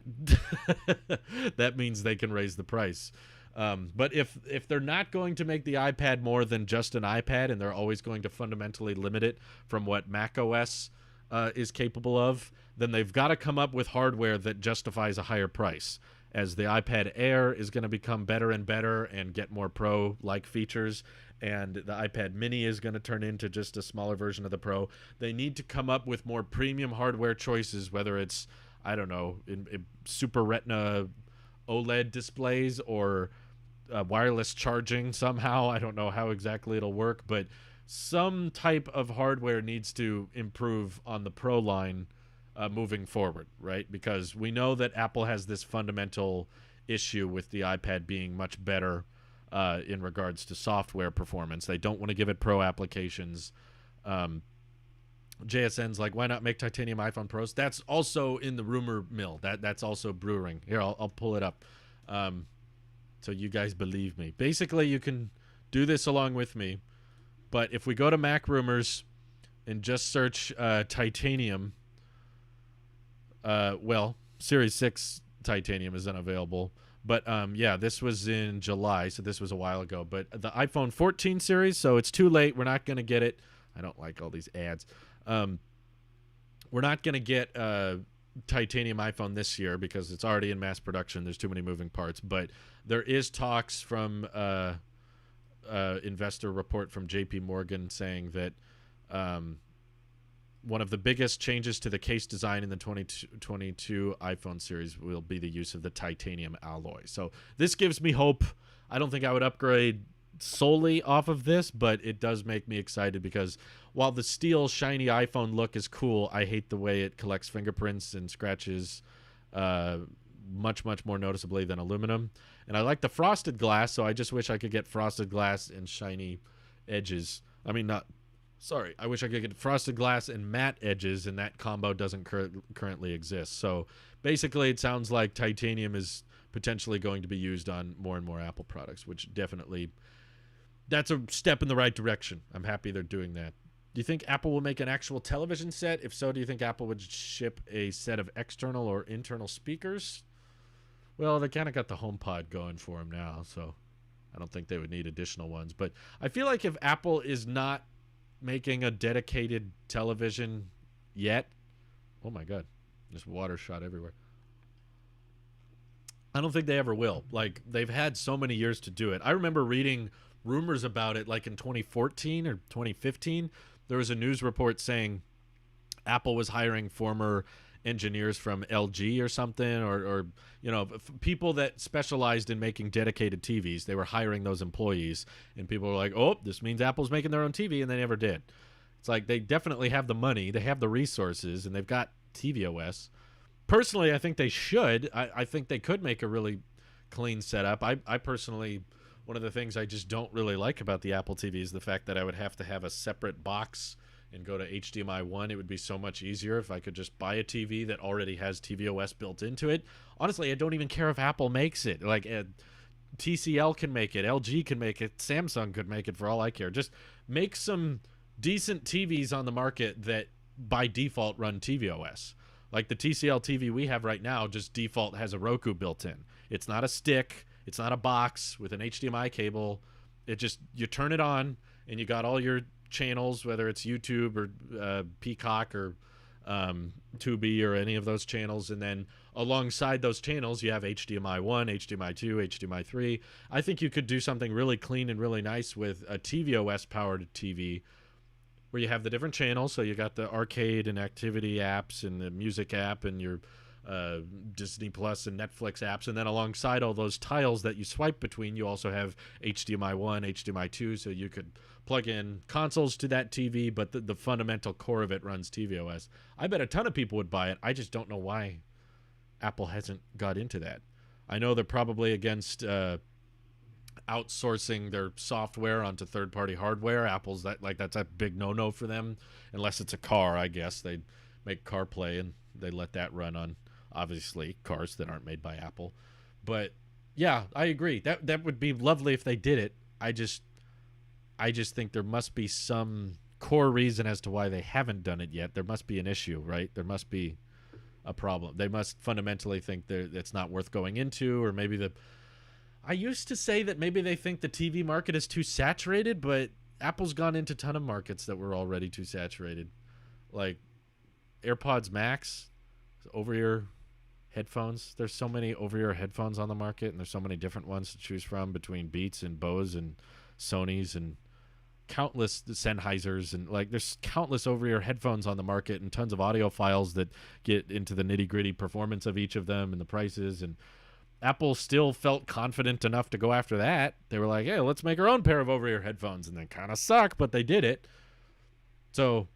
That means they can raise the price. But if they're not going to make the iPad more than just an iPad, and they're always going to fundamentally limit it from what macOS is capable of, then they've got to come up with hardware that justifies a higher price. As the iPad Air is going to become better and better and get more Pro-like features, and the iPad Mini is going to turn into just a smaller version of the Pro, they need to come up with more premium hardware choices, whether it's, I don't know, in Super Retina OLED displays or wireless charging somehow. I don't know how exactly it'll work, but some type of hardware needs to improve on the Pro line moving forward, right? Because we know that Apple has this fundamental issue with the iPad being much better in regards to software performance. They don't want to give it Pro applications. JSN's like, why not make titanium iPhone Pros? That's also in the rumor mill. That's also brewing. Here, I'll pull it up so you guys believe me. Basically, you can do this along with me, but if we go to Mac Rumors and just search titanium, well, Series 6 titanium is unavailable. But, yeah, this was in July, so this was a while ago. But the iPhone 14 series, so it's too late. We're not going to get it. I don't like all these ads. We're not going to get titanium iPhone this year because it's already in mass production. There's too many moving parts, but there is talks from investor report from JP Morgan saying that one of the biggest changes to the case design in the 2022 iPhone series will be the use of the titanium alloy. So this gives me hope. I don't think I would upgrade solely off of this, but it does make me excited because while the steel shiny iPhone look is cool, I hate the way it collects fingerprints and scratches much more noticeably than aluminum. And I like the frosted glass, so I just wish I could get frosted glass and shiny edges. I wish I could get frosted glass and matte edges, and that combo doesn't currently exist. So basically it sounds like titanium is potentially going to be used on more and more Apple products, which definitely, that's a step in the right direction. I'm happy they're doing that. Do you think Apple will make an actual television set? If so, do you think Apple would ship a set of external or internal speakers? Well, they kind of got the HomePod going for them now, so I don't think they would need additional ones. But I feel like if Apple is not making a dedicated television yet, oh my God, there's water shot everywhere. I don't think they ever will. Like, they've had so many years to do it. I remember reading rumors about it like in 2014 or 2015. There was a news report saying Apple was hiring former engineers from LG or something, or people that specialized in making dedicated TVs. They were hiring those employees, and people were like, oh, this means Apple's making their own TV, and they never did. It's like they definitely have the money, they have the resources, and they've got tvOS. Personally, I think they should. I think they could make a really clean setup. I personally, one of the things I just don't really like about the Apple TV is the fact that I would have to have a separate box and go to HDMI 1. It would be so much easier if I could just buy a TV that already has tvOS built into it. Honestly, I don't even care if Apple makes it. Like, TCL can make it, LG can make it, Samsung could make it, for all I care. Just make some decent TVs on the market that by default run tvOS. Like the TCL TV we have right now just default has a Roku built in. It's not a stick. It's not a box with an HDMI cable. It just, you turn it on and you got all your channels, whether it's YouTube or Peacock or Tubi or any of those channels, and then alongside those channels you have HDMI 1, HDMI 2, HDMI 3. I think you could do something really clean and really nice with a tvOS powered TV where you have the different channels. So you got the arcade and activity apps and the music app and your Disney Plus and Netflix apps, and then alongside all those tiles that you swipe between, you also have HDMI 1, HDMI 2, so you could plug in consoles to that TV, but the fundamental core of it runs tvOS. I bet a ton of people would buy it. I just don't know why Apple hasn't got into that. I know they're probably against outsourcing their software onto third-party hardware. Apple's that's a big no-no for them, unless it's a car. I guess they make CarPlay and they let that run on, obviously, cars that aren't made by Apple. But yeah, I agree. That would be lovely if they did it. I just think there must be some core reason as to why they haven't done it yet. There must be an issue, right? There must be a problem. They must fundamentally think that it's not worth going into, or maybe I used to say that maybe they think the TV market is too saturated, but Apple's gone into a ton of markets that were already too saturated. Like AirPods Max, over-ear headphones. There's so many over-ear headphones on the market, and there's so many different ones to choose from between Beats and Bose and Sony's and countless Sennheisers, and there's countless over-ear headphones on the market and tons of audiophiles that get into the nitty-gritty performance of each of them and the prices. And Apple still felt confident enough to go after that. They were like, hey, let's make our own pair of over-ear headphones, and they kind of suck, but they did it. So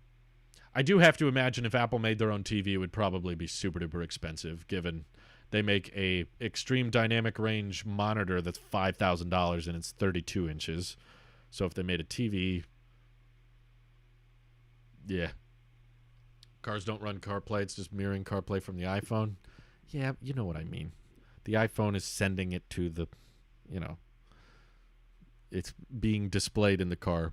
I do have to imagine if Apple made their own TV, it would probably be super duper expensive, given they make a extreme dynamic range monitor that's $5,000 and it's 32 inches. So if they made a TV, yeah. Cars don't run CarPlay. It's just mirroring CarPlay from the iPhone. Yeah, you know what I mean. The iPhone is sending it to the, it's being displayed in the car.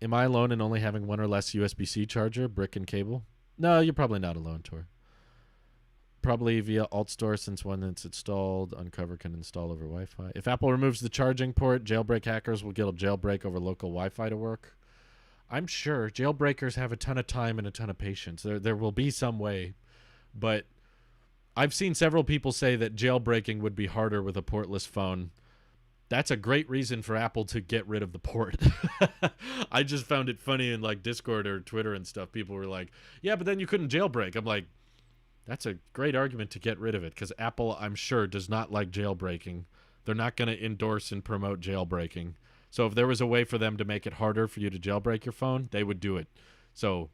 Am I alone in only having one or less USB-C charger, brick and cable? No, you're probably not alone, Tor. Probably via AltStore, since when it's installed, Uncover can install over Wi-Fi. If Apple removes the charging port, jailbreak hackers will get a jailbreak over local Wi-Fi to work. I'm sure jailbreakers have a ton of time and a ton of patience. There will be some way. But I've seen several people say that jailbreaking would be harder with a portless phone. That's a great reason for Apple to get rid of the port. I just found it funny in like Discord or Twitter and stuff. People were like, yeah, but then you couldn't jailbreak. I'm like, that's a great argument to get rid of it, because Apple, I'm sure, does not like jailbreaking. They're not going to endorse and promote jailbreaking. So if there was a way for them to make it harder for you to jailbreak your phone, they would do it. So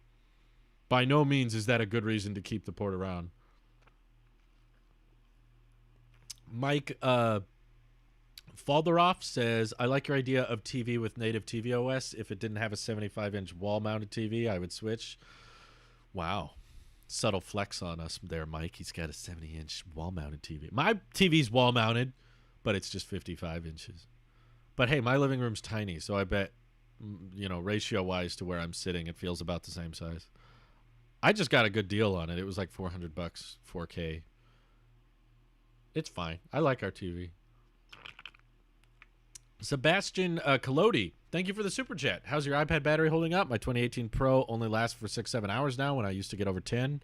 by no means is that a good reason to keep the port around. Mike Falderoff says, I like your idea of TV with native tvOS. If it didn't have a 75-inch wall-mounted TV, I would switch. Wow. Subtle flex on us there, Mike. He's got a 70-inch wall-mounted TV. My TV's wall-mounted, but it's just 55 inches. But, hey, my living room's tiny, so I bet, ratio-wise to where I'm sitting, it feels about the same size. I just got a good deal on it. It was like $400, 4K. It's fine. I like our TV. Sebastian Colodi, thank you for the super chat. How's your iPad battery holding up? My 2018 Pro only lasts for 6-7 hours now, when I used to get over 10.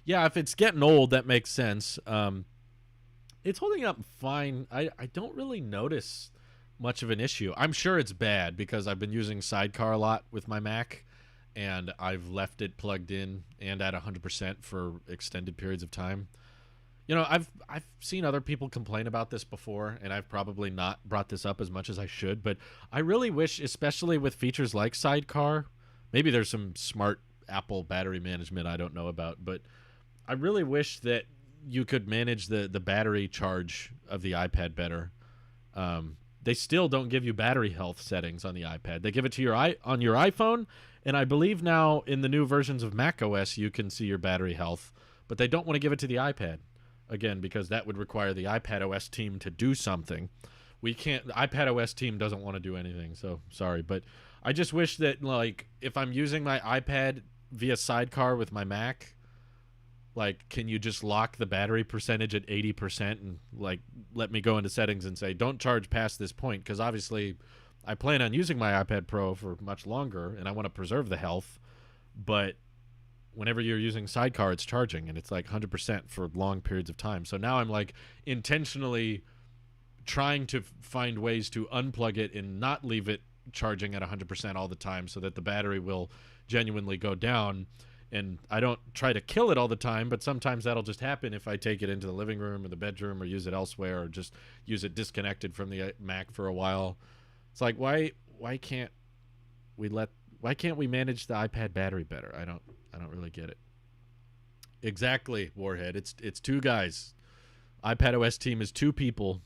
Yeah, if it's getting old, that makes sense. It's holding up fine. I don't really notice much of an issue. I'm sure it's bad because I've been using Sidecar a lot with my Mac, and I've left it plugged in and at 100% for extended periods of time. I've seen other people complain about this before, and I've probably not brought this up as much as I should, but I really wish, especially with features like Sidecar, maybe there's some smart Apple battery management I don't know about, but I really wish that you could manage the battery charge of the iPad better. They still don't give you battery health settings on the iPad. They give it to on your iPhone, and I believe now in the new versions of macOS you can see your battery health, but they don't want to give it to the iPad. Again, because that would require the iPadOS team to do something. The iPadOS team doesn't want to do anything, so sorry. But I just wish that, like, if I'm using my iPad via Sidecar with my Mac, like, can you just lock the battery percentage at 80% and, like, let me go into settings and say, don't charge past this point? Because obviously I plan on using my iPad Pro for much longer, and I want to preserve the health, but whenever you're using Sidecar, it's charging, and it's like 100% for long periods of time. So now I'm like intentionally trying to find ways to unplug it and not leave it charging at 100% all the time so that the battery will genuinely go down. And I don't try to kill it all the time, but sometimes that'll just happen if I take it into the living room or the bedroom or use it elsewhere or just use it disconnected from the Mac for a while. It's like, why can't we manage the iPad battery better? I don't really get it. Exactly, Warhead. It's two guys. iPadOS team is 2 people,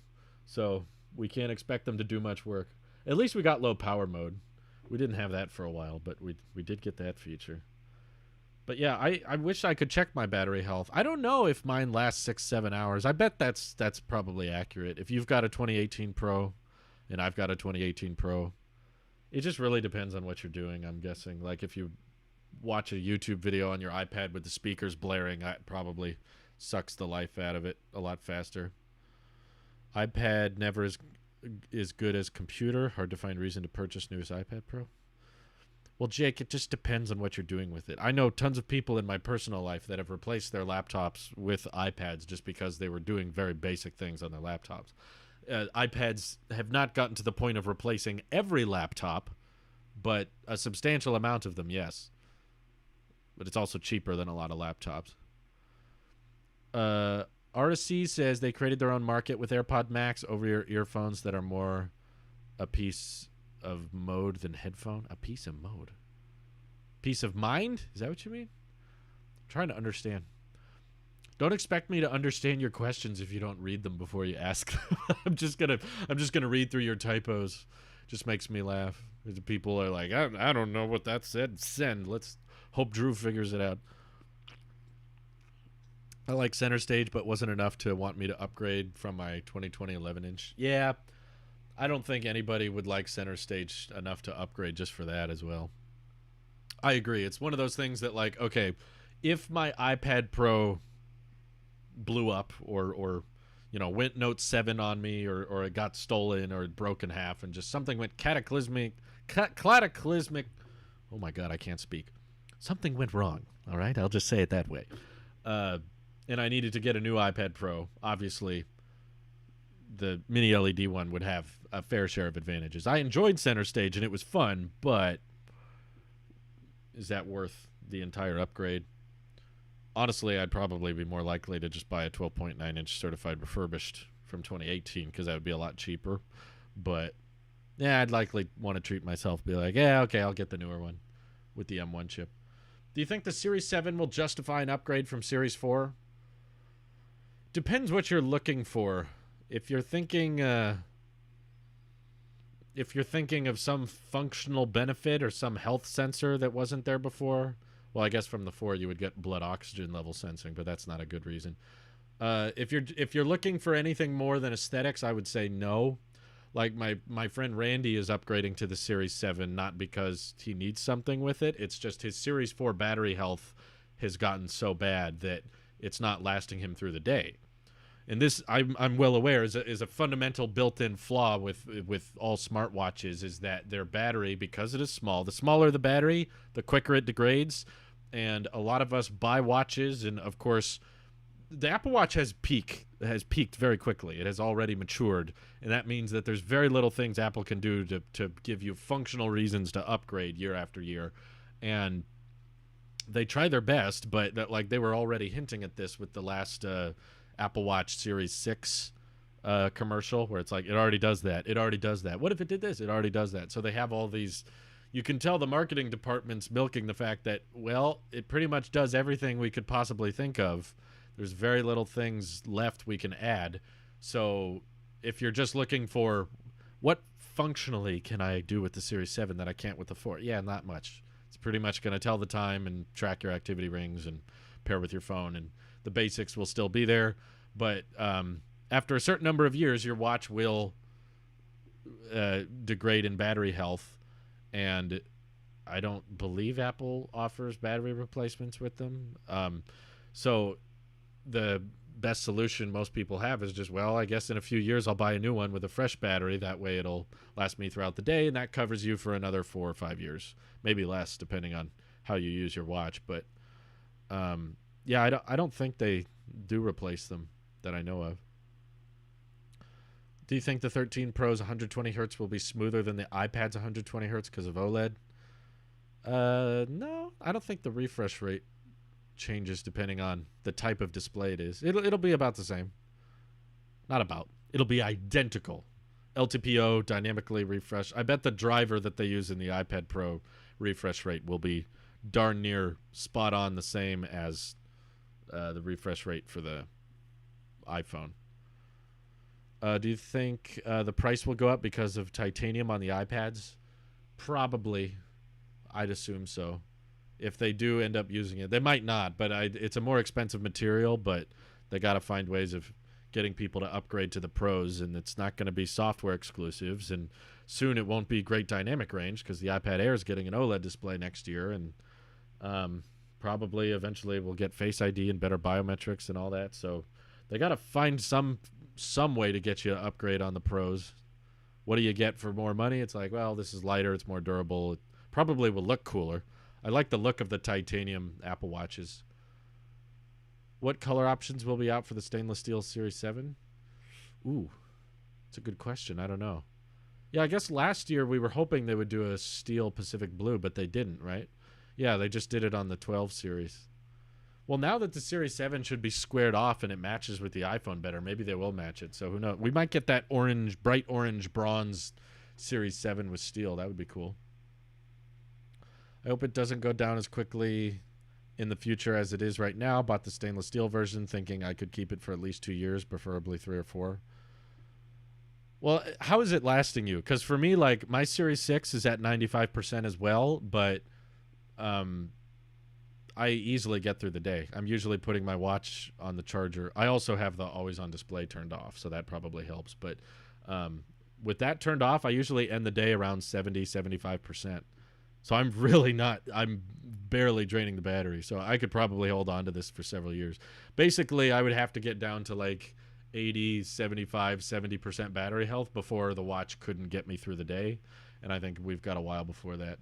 so we can't expect them to do much work. At least we got low power mode. We didn't have that for a while, but we did get that feature. But yeah, I wish I could check my battery health. I don't know if mine lasts 6-7 hours. I bet that's probably accurate. If you've got a 2018 Pro and I've got a 2018 Pro, it just really depends on what you're doing, I'm guessing. Like if you watch a YouTube video on your iPad with the speakers blaring, it probably sucks the life out of it a lot faster. iPad never is good as computer. Hard to find reason to purchase newest iPad Pro. Well, Jake, it just depends on what you're doing with it. I know tons of people in my personal life that have replaced their laptops with iPads just because they were doing very basic things on their laptops. iPads have not gotten to the point of replacing every laptop, but a substantial amount of them, yes. But it's also cheaper than a lot of laptops. RSC says they created their own market with AirPod Max over-ear earphones that are more a piece of mode than headphone. A piece of mode? Piece of mind? Is that what you mean? I'm trying to understand. Don't expect me to understand your questions if you don't read them before you ask them. I'm just gonna read through your typos. Just makes me laugh. People are like, I don't know what that said. Send. Let's hope Drew figures it out. I like Center Stage, but wasn't enough to want me to upgrade from my 2020 11-inch. Yeah, I don't think anybody would like Center Stage enough to upgrade just for that as well. I agree. It's one of those things that, like, okay, if my iPad Pro blew up or went Note 7 on me or it got stolen or it broke in half and just something went cataclysmic. Oh my God, I can't speak. Something went wrong. All right, I'll just say it that way. and I needed to get a new iPad Pro, obviously the mini LED one would have a fair share of advantages. I enjoyed Center Stage and it was fun, but is that worth the entire upgrade? Honestly, I'd probably be more likely to just buy a 12.9-inch certified refurbished from 2018 because that would be a lot cheaper. But yeah, I'd likely want to treat myself, be like, yeah, okay, I'll get the newer one with the M1 chip. Do you think the Series 7 will justify an upgrade from Series 4? Depends what you're looking for. If you're thinking of some functional benefit or some health sensor that wasn't there before, well, I guess from the 4 you would get blood oxygen level sensing, but that's not a good reason. If you're looking for anything more than aesthetics, I would say no. Like my friend Randy is upgrading to the Series 7 not because he needs something with it. It's just his Series 4 battery health has gotten so bad that it's not lasting him through the day. And this, I'm well aware, is a fundamental built-in flaw with all smartwatches, is that their battery, because it is small, the smaller the battery, the quicker it degrades. And a lot of us buy watches, and of course, the Apple Watch has peaked very quickly. It has already matured, and that means that there's very little things Apple can do to give you functional reasons to upgrade year after year. And they try their best, but that, like, they were already hinting at this with the last Apple Watch Series 6 commercial, where it's like, it already does that. It already does that. What if it did this? It already does that. So they have all these. You can tell the marketing department's milking the fact that, well, it pretty much does everything we could possibly think of. There's very little things left we can add. So if you're just looking for what functionally can I do with the Series 7 that I can't with the 4, yeah, not much. It's pretty much going to tell the time and track your activity rings and pair with your phone, and the basics will still be there. But after a certain number of years, your watch will degrade in battery health, and I don't believe Apple offers battery replacements with them. So the best solution most people have is just, well, I guess in a few years I'll buy a new one with a fresh battery. That way it'll last me throughout the day, and that covers you for another 4 or 5 years, maybe less, depending on how you use your watch. But yeah, I don't think they do replace them that I know of. Do you think the 13 Pro's 120 hertz will be smoother than the iPad's 120 hertz because of OLED? No, I don't think the refresh rate changes depending on the type of display it is. It'll be about the same. Not about. It'll be identical. LTPO, dynamically refresh. I bet the driver that they use in the iPad Pro refresh rate will be darn near spot on the same as the refresh rate for the iPhone. Do you think the price will go up because of titanium on the iPads? Probably. I'd assume so. If they do end up using it, they might not, but it's a more expensive material, but they got to find ways of getting people to upgrade to the Pros, and it's not going to be software exclusives, and soon it won't be great dynamic range because the iPad Air is getting an OLED display next year, and probably eventually we'll get Face ID and better biometrics and all that. So they got to find some way to get you to upgrade on the Pros. What do you get for more money? It's like, well, this is lighter, it's more durable, it probably will look cooler. I like the look of the titanium Apple Watches. What color options will be out for the stainless steel Series 7? Ooh, it's a good question. I don't know. Yeah, I guess last year we were hoping they would do a steel Pacific blue, but they didn't, right? Yeah, they just did it on the 12 series. Well, now that the Series 7 should be squared off and it matches with the iPhone better, maybe they will match it. So who knows? We might get that orange, bright orange bronze Series 7 with steel. That would be cool. I hope it doesn't go down as quickly in the future as it is right now. Bought the stainless steel version thinking I could keep it for at least 2 years, preferably 3 or 4. Well, how is it lasting you? Because for me, like, my Series 6 is at 95% as well, but I easily get through the day. I'm usually putting my watch on the charger. I also have the always on display turned off, so that probably helps. But with that turned off, I usually end the day around 70, 75%. So I'm barely draining the battery. So I could probably hold on to this for several years. Basically, I would have to get down to like 80, 75, 70% battery health before the watch couldn't get me through the day. And I think we've got a while before that.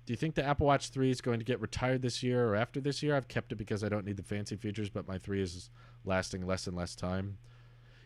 Do you think the Apple Watch 3 is going to get retired this year or after this year? I've kept it because I don't need the fancy features, but my 3 is lasting less and less time.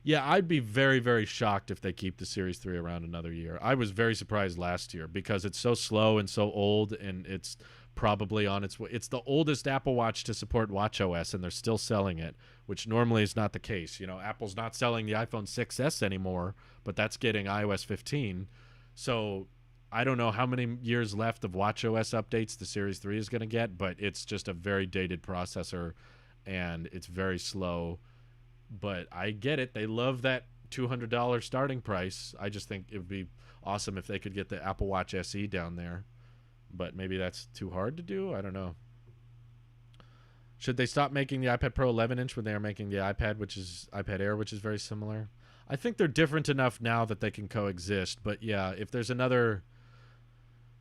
Yeah, I'd be very, very shocked if they keep the Series 3 around another year. I was very surprised last year because it's so slow and so old, and it's probably on its way. It's the oldest Apple Watch to support watchOS, and they're still selling it, which normally is not the case. You know, Apple's not selling the iPhone 6S anymore, but that's getting iOS 15. So I don't know how many years left of watchOS updates the Series 3 is going to get, but it's just a very dated processor, and it's very slow. But I get it. They love that $200 starting price. I just think it would be awesome if they could get the Apple Watch SE down there. But maybe that's too hard to do. I don't know. Should they stop making the iPad Pro 11-inch when they are making the iPad Air, which is very similar? I think they're different enough now that they can coexist. But yeah, if there's another...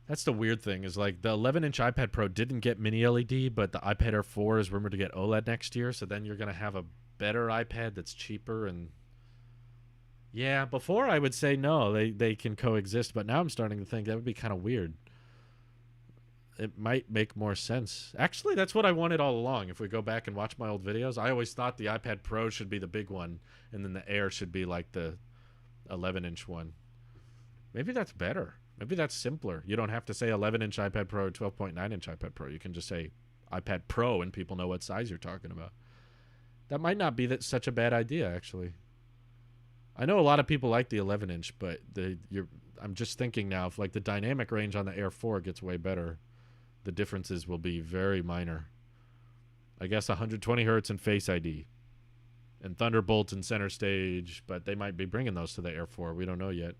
That's the weird thing is like the 11-inch iPad Pro didn't get mini LED, but the iPad Air 4 is rumored to get OLED next year. So then you're going to have a better iPad that's cheaper. And yeah, before I would say no, they can coexist. But now I'm starting to think that would be kind of weird. It might make more sense. Actually, that's what I wanted all along. If we go back and watch my old videos, I always thought the iPad Pro should be the big one, and then the Air should be like the 11-inch one. Maybe that's better. Maybe that's simpler. You don't have to say 11-inch iPad Pro or 12.9-inch iPad Pro. You can just say iPad Pro, and people know what size you're talking about. That might not be such a bad idea, actually. I know a lot of people like the 11-inch, but I'm just thinking now, if like the dynamic range on the Air 4 gets way better, the differences will be very minor. I guess 120 hertz and Face ID. And Thunderbolt and Center Stage, but they might be bringing those to the Air 4. We don't know yet.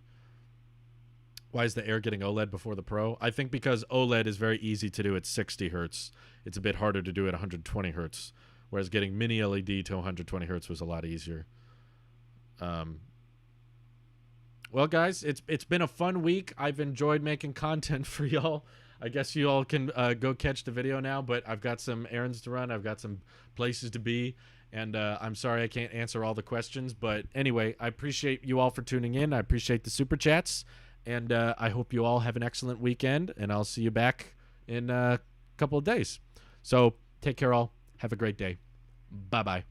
Why is the Air getting OLED before the Pro? I think because OLED is very easy to do at 60 hertz. It's a bit harder to do at 120 hertz. Whereas getting mini LED to 120 hertz was a lot easier. Well, guys, it's been a fun week. I've enjoyed making content for y'all. I guess you all can go catch the video now, but I've got some errands to run. I've got some places to be, and I'm sorry I can't answer all the questions. But anyway, I appreciate you all for tuning in. I appreciate the super chats, and I hope you all have an excellent weekend, and I'll see you back in a couple of days. So take care, all. Have a great day. Bye-bye.